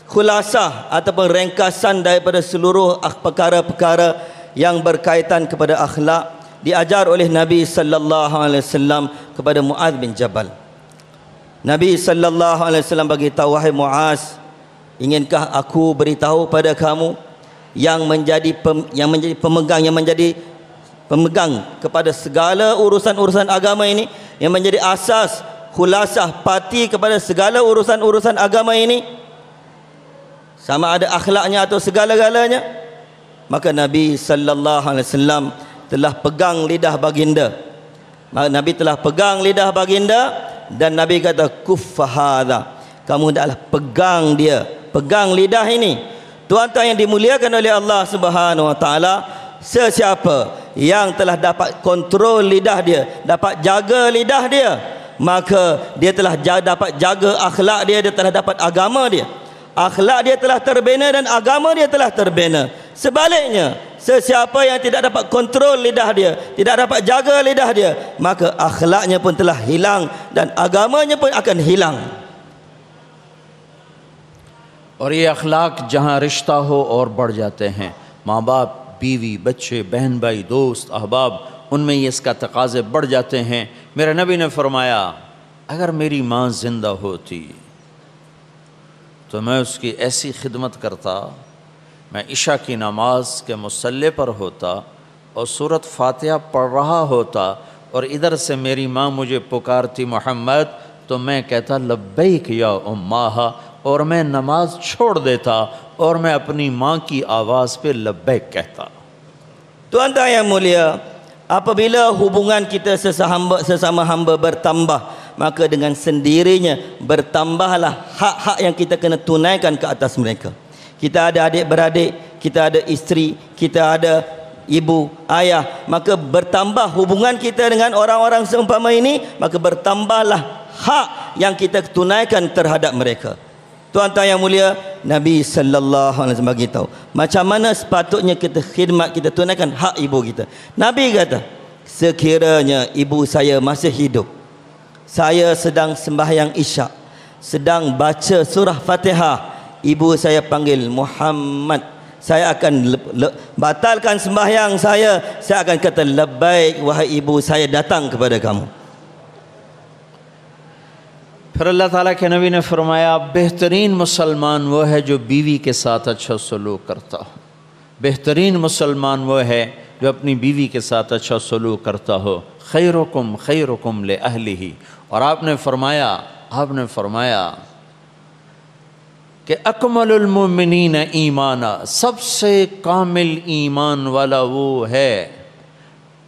khulasah ataupun ringkasan daripada seluruh perkara-perkara yang berkaitan kepada akhlak diajar oleh Nabi sallallahu alaihi wasallam kepada Muaz bin Jabal. Nabi sallallahu alaihi wasallam bagi tahu, wahai Muaz, inginkah aku beritahu pada kamu yang menjadi pemegang, yang menjadi pemegang kepada segala urusan-urusan agama ini, yang menjadi asas khulasah parti kepada segala urusan-urusan agama ini, sama ada akhlaknya atau segala-galanya? Maka Nabi sallallahu alaihi wasallam telah pegang lidah baginda. Nabi telah pegang lidah baginda dan Nabi kata, kuffa hadha, kamu hendaklah pegang dia, pegang lidah ini. Tuan-tuan yang dimuliakan oleh Allah Subhanahu wa taala, sesiapa yang telah dapat kontrol lidah dia, dapat jaga lidah dia, maka dia telah dapat jaga akhlak dia, dia telah dapat agama dia. Akhlak dia telah terbina dan agama dia telah terbina. Sebaliknya, sesiapa yang tidak dapat kontrol lidah dia, tidak dapat jaga lidah dia, maka akhlaknya pun telah hilang dan agamanya pun akan hilang. और ये अखलाक जहाँ रिश्ता हो और बढ़ जाते हैं, माँ बाप, बीवी, बच्चे, बहन भाई, दोस्त, अहबाब, उनमें ये इसका तकाज़े बढ़ जाते हैं। मेरे नबी ने फरमाया, अगर मेरी माँ ज़िंदा होती तो मैं उसकी ऐसी खिदमत करता, मैं इशा की नमाज के मुसल्ले पर होता और सूरत फातिहा पढ़ रहा होता और इधर से मेरी माँ मुझे पुकारती मोहम्मद, तो मैं कहता लब्बैक या उम्माहा, और मैं नमाज छोड़ देता और मैं अपनी माँ की आवाज़ पे लब्बैक कहता। Tuan-tuan yang mulia, apabila hubungan kita sesama hamba bertambah, maka dengan sendirinya bertambahlah hak-hak yang kita kena tunaikan ke atas mereka. Kita ada adik-beradik, kita ada isteri, kita ada ibu, ayah, maka bertambah hubungan kita dengan orang-orang seumpama ini, maka bertambahlah hak yang kita tunaikan terhadap mereka. Tuan-tuan yang mulia, Nabi sallallahu alaihi wasallam bagi tahu macam mana sepatutnya kita khidmat, kita tunaikan hak ibu kita. Nabi kata, sekiranya ibu saya masih hidup, saya sedang sembahyang isyak, sedang baca surah Fatihah, ibu saya panggil Muhammad, saya akan batalkan sembahyang saya akan kata labbaik wahai ibu, saya datang kepada kamu. پھر اللہ تعالیٰ کے نبی نے فرمایا بہترین مسلمان وہ ہے جو بیوی کے ساتھ اچھا سلوک کرتا ہو، بہترین مسلمان وہ ہے جو اپنی بیوی کے ساتھ اچھا سلوک کرتا ہو. خیرکم خیرکم لأہلہ. اور آپ نے فرمایا کہ اکمل المؤمنین ایمانا، سب سے کامل ایمان والا وہ ہے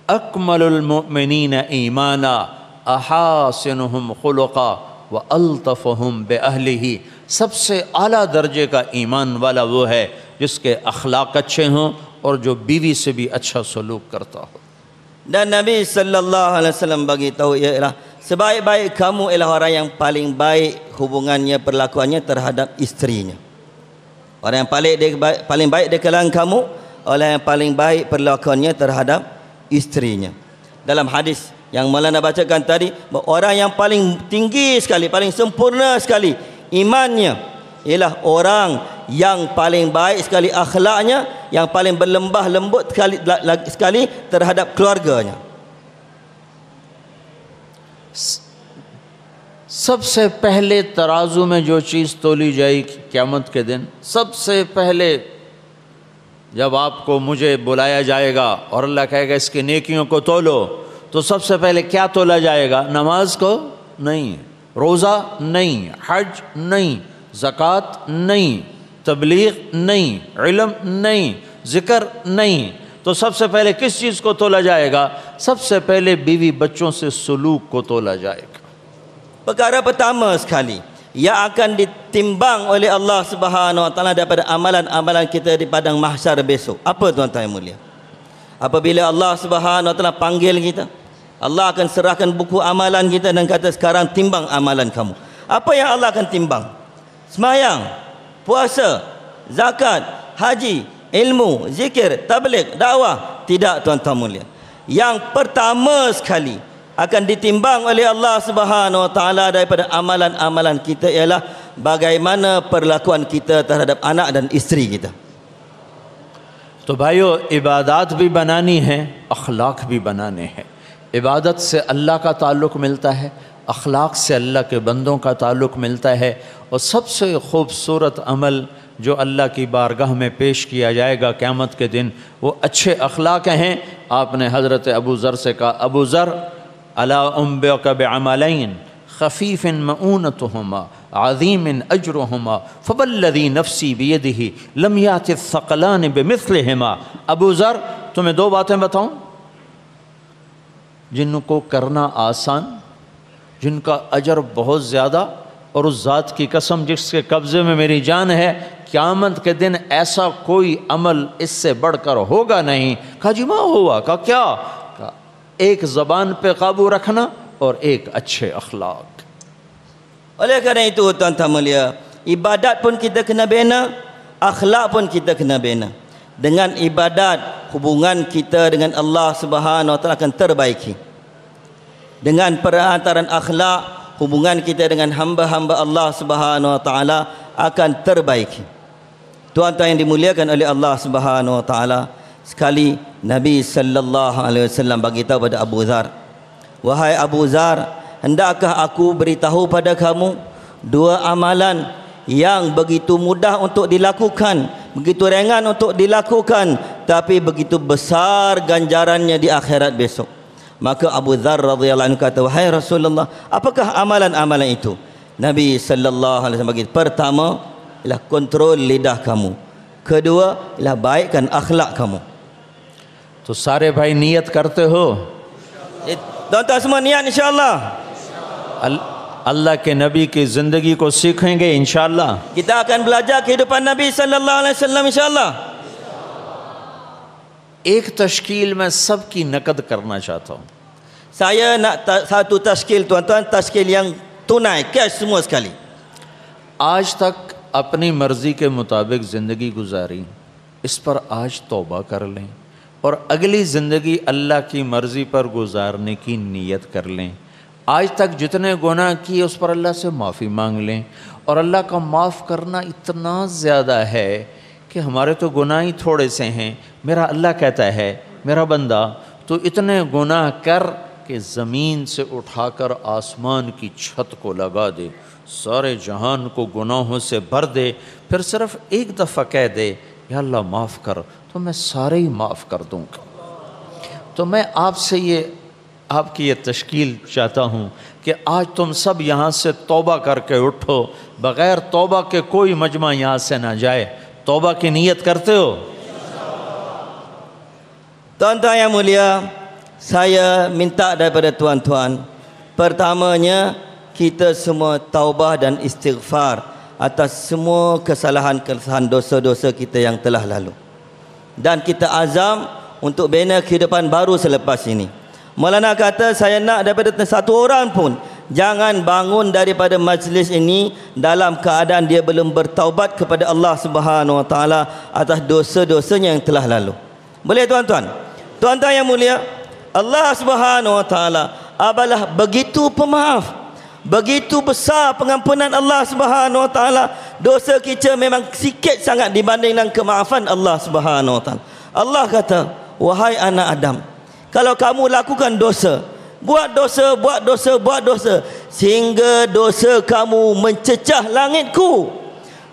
اکمل المؤمنین ایمانا احاسنہم خلقا وَأَلْطَفُهُمْ بِأَهْلِهِ. سب سے اعلیٰ درجے کا ایمان والا وہ ہے جس کے اخلاق اچھے ہوں اور جو بیوی سے بھی اچھا سلوک کرتا ہو. Dan Nabi sallallahu alaihi wasallam bagi tahu ialah sebaik-baik kamu ialah orang yang paling baik hubungannya, perlakuannya terhadap isterinya. Orang yang paling baik di kalangan kamu, orang yang paling baik perlakuannya terhadap isterinya. Dalam hadis yang Maulana bacakan tadi, orang yang paling tinggi sekali, paling sempurna sekali imannya ialah orang yang paling baik sekali akhlaknya, yang paling berlembah lembut sekali terhadap keluarganya. سب سے پہلے ترازو میں جو چیز تولی جائے گی قیامت کے دن، سب سے پہلے جب آپ کو مجھے بلایا جائے گا اور اللہ کہے گا اس کی نیکیوں کو تولو، تو سب سے پہلے کیا تولا جائے گا؟ نماز کو نہیں، روزہ نہیں، حج نہیں، زکوٰۃ نہیں، تبلیغ نہیں، علم نہیں، ذکر نہیں. تو سب سے پہلے کس چیز کو تولا جائے گا؟ سب سے پہلے بیوی بچوں سے سلوک کو تولا جائے گا. Perkara pertama sekali yang akan ditimbang oleh Allah Subhanahu wa taala daripada amalan-amalan kita di padang mahsyar besok. Apa tuan-tuan yang mulia? Apabila Allah Subhanahu wa taala panggil kita, Allah akan serahkan buku amalan kita dan kata sekarang timbang amalan kamu. Apa yang Allah akan timbang? Sembahyang, puasa, zakat, haji, ilmu, zikir, tabligh, dakwah. Tidak tuan-tuan mulia. Yang pertama sekali akan ditimbang oleh Allah Subhanahu wa taala daripada amalan-amalan kita ialah bagaimana perlakuan kita terhadap anak dan isteri kita. تو بھائیو عبادات بھی بنانی ہیں، اخلاق بھی بنانے ہیں. عبادت سے اللہ کا تعلق ملتا ہے، اخلاق سے اللہ کے بندوں کا تعلق ملتا ہے. اور سب سے خوبصورت عمل جو اللہ کی بارگاہ میں پیش کیا جائے گا قیامت کے دن وہ اچھے اخلاق ہیں. آپ نے حضرت ابو ذر سے کہا ابو ذر الا انبئک بعملین خفیف مؤونتہما عظیم اجرہما فوالذی نفسی بیدہ لم یأت الثقلان بمثلہما. ابو ذر تمہیں دو باتیں بتاؤں جن کو کرنا آسان، جن کا اجر بہت زیادہ، اور اس ذات کی قسم جس کے قبضے میں میری جان ہے قیامت کے دن ایسا کوئی عمل اس سے بڑھ کر ہوگا نہیں. کہا جی ماں ہوا؟ کہا کیا؟ کہا ایک زبان پہ قابو رکھنا اور ایک اچھے اخلاق. Oleh kerana itu tuan-tuan mulia, ibadat pun kita kena bina, akhlak pun kita kena bina. Dengan ibadat, hubungan kita dengan Allah Subhanahu wa taala akan terbaiki. Dengan perantaran akhlak, hubungan kita dengan hamba-hamba Allah Subhanahu wa taala akan terbaiki. Tuan-tuan yang dimuliakan oleh Allah Subhanahu wa taala, sekali Nabi sallallahu alaihi wasallam bagi tahu pada Abu Dzar, wahai Abu Dzar, hendakkah aku beritahu pada kamu dua amalan yang begitu mudah untuk dilakukan, begitu ringan untuk dilakukan, tapi begitu besar ganjarannya di akhirat besok. Maka Abu Dzar radhiyallahu anhu kata, wahai Rasulullah, apakah amalan-amalan itu? Nabi sallallahu alaihi wasallam bagi, pertama ialah kontrol lidah kamu, kedua ialah baikkan akhlak kamu. تو سارے بھائی نیت کرتے ہو؟ Tuan-tuan semua niat insya-Allah. اللہ کے نبی کی زندگی کو سیکھیں گے انشاءاللہ. Kita akan belajar kehidupan Nabi sallallahu alaihi wasallam insya-Allah. ایک تشکیل میں سب کی نقد کرنا چاہتا ہوں. Saya nak satu tashkil tuan-tuan, tashkil yang tunai, cash semua sekali. آج تک اپنی مرضی کے مطابق زندگی گزاری، اس پر آج توبہ کر لیں اور اگلی زندگی اللہ کی مرضی پر گزارنے کی نیت کر لیں۔ آج تک جتنے گناہ کیے اس پر اللہ سے معافی مانگ لیں، اور اللہ کا معاف کرنا اتنا زیادہ ہے کہ ہمارے تو گناہ ہی تھوڑے سے ہیں۔ میرا اللہ کہتا ہے میرا بندہ تو اتنے گناہ کر کہ زمین سے اٹھا کر آسمان کی چھت کو لگا دے، سارے جہان کو گناہوں سے بھر دے، پھر صرف ایک دفعہ کہہ دے یا اللہ معاف کر، تو میں سارے ہی معاف کر دوں گا۔ تو میں آپ سے آپ کی یہ تشکیل چاہتا ہوں کہ آج تم سب یہاں سے توبہ کر کے اٹھو، بغیر توبہ کے کوئی مجمع یہاں سے نہ جائے۔ توبہ کی نیت کرتے ہو؟ Tuan-tuan yang mulia, saya minta daripada tuan-tuan, pertamanya kita semua taubah dan istighfar atas semua kesalahan-kesalahan dosa-dosa kita yang telah lalu. Dan kita azam untuk bina kehidupan baru selepas ini. Maulana kata, saya nak daripada satu orang pun jangan bangun daripada majlis ini dalam keadaan dia belum bertaubat kepada Allah Subhanahu Wa Taala atas dosa-dosanya yang telah lalu. Boleh tuan-tuan? Tuan-tuan yang mulia, Allah Subhanahu Wa Taala adalah begitu pemaaf, begitu besar pengampunan Allah Subhanahu Wa Taala. Dosa kita memang sikit sangat dibanding dengan kemaafan Allah Subhanahu Wa Taala. Allah kata, wahai anak Adam, kalau kamu lakukan dosa, buat dosa sehingga dosa kamu mencecah langitku,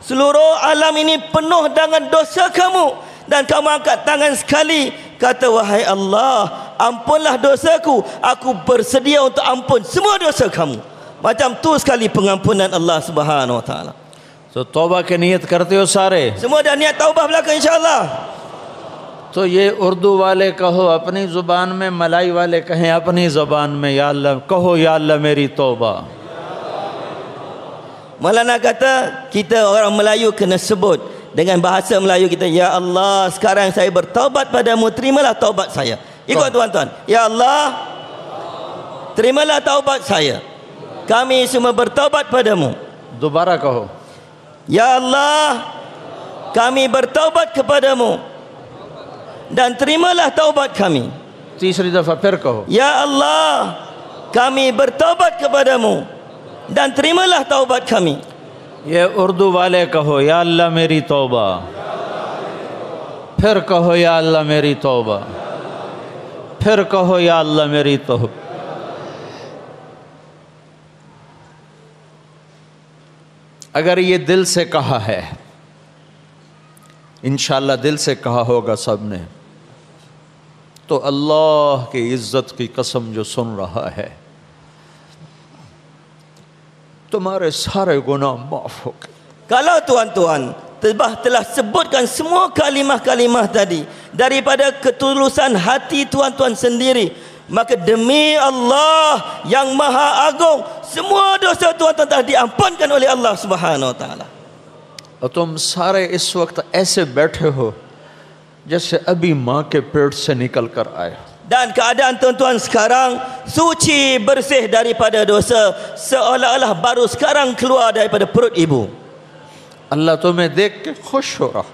seluruh alam ini penuh dengan dosa kamu, dan kamu angkat tangan sekali kata, wahai Allah, ampunlah dosaku, aku bersedia untuk ampun semua dosa kamu. Macam tu sekali pengampunan Allah Subhanahu Wa Taala. تو توبہ کی نیت کرتے ہو سارے؟ Semua dah niat taubah belaka insyaAllah. تو یہ اردو والے کہو اپنی زبان میں، ملائی والے کہیں اپنی زبان میں، یا اللہ کہو یا اللہ میری توبہ۔ Maulana kata kita orang Melayu kena sebut dengan bahasa Melayu kita, ya Allah, sekarang saya bertaubat padamu, terimalah taubat saya. Ikut tuan-tuan, ya Allah, terimalah taubat saya, kami semua bertaubat padamu. دوبارہ کہو، Ya Allah, kami bertaubat kepadamu dan terimalah taubat kami. تیسری دفعہ پھر کہو، Ya Allah, kami bertaubat kepadamu dan terimalah taubat kami. یہ اردو والے کہو یا اللہ میری توبہ، پھر کہو یا اللہ میری توبہ، پھر کہو یا اللہ میری توبہ۔ اگر یہ دل سے کہا ہے، انشاءاللہ دل سے کہا ہوگا سب نے، تو اللہ کی عزت کی قسم جو سن رہا ہے، تمہارے سارے گناہ معاف ہو گئے۔ Kalau tuan-tuan telah sebutkan semua kalimah-kalimah tadi daripada ketulusan hati tuan-tuan sendiri, maka demi Allah yang Maha Agung, semua dosa tuan-tuan telah diampunkan oleh Allah Subhanahu Wa Taala. اور تم سارے اس وقت ایسے بیٹھے ہو جیسے ابھی ماں کے پیٹ سے نکل کر آئے۔ Dan keadaan tuan-tuan sekarang suci, bersih daripada dosa, seolah-olah baru sekarang keluar daripada perut ibu. اللہ تمہیں دیکھ کے خوش ہو رہا،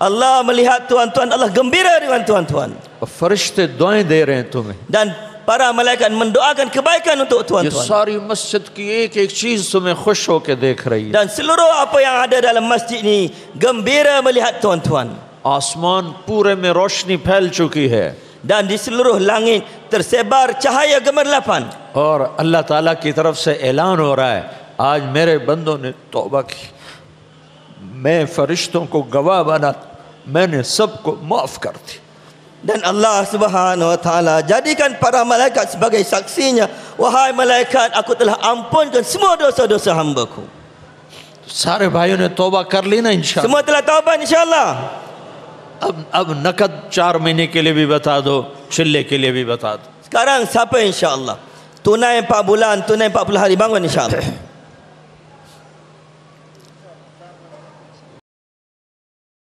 Allah melihat tuan-tuan, Allah gembira dengan tuan-tuan, اور فرشتے دعائیں دے رہے ہیں تمہیں۔ dan para malaikat mendoakan kebaikan untuk یہ tuan-tuan. ساری مسجد کی ایک ایک چیز تمہیں خوش ہو کے دیکھ رہی ہے۔ Dan seluruh apa yang ada dalam masjid ini gembira melihat tuan-tuan. آسمان پورے میں روشنی پھیل چکی ہے، Dan di seluruh langit tersebar cahaya gemerlapan. اور اللہ تعالیٰ کی طرف سے اعلان ہو رہا ہے، آج میرے بندوں نے توبہ کی، میں فرشتوں کو گواہ بنا، میں نے سب کو معاف کر دی۔ Dan Allah Subhanahu Wa Taala jadikan para malaikat sebagai saksinya, wahai malaikat, aku telah ampunkan semua dosa-dosa hamba-Ku. سارے بھائیوں نے توبہ کر لی نا انشاءاللہ؟ Semua telah taubat insyaAllah. اب نقد 4 مہینے کے لیے بھی بتا دو، چلے کے لیے بھی بتا دو۔ Sekarang siapa insyaAllah tunai 4 bulan, tunai 40 hari bangun insyaAllah.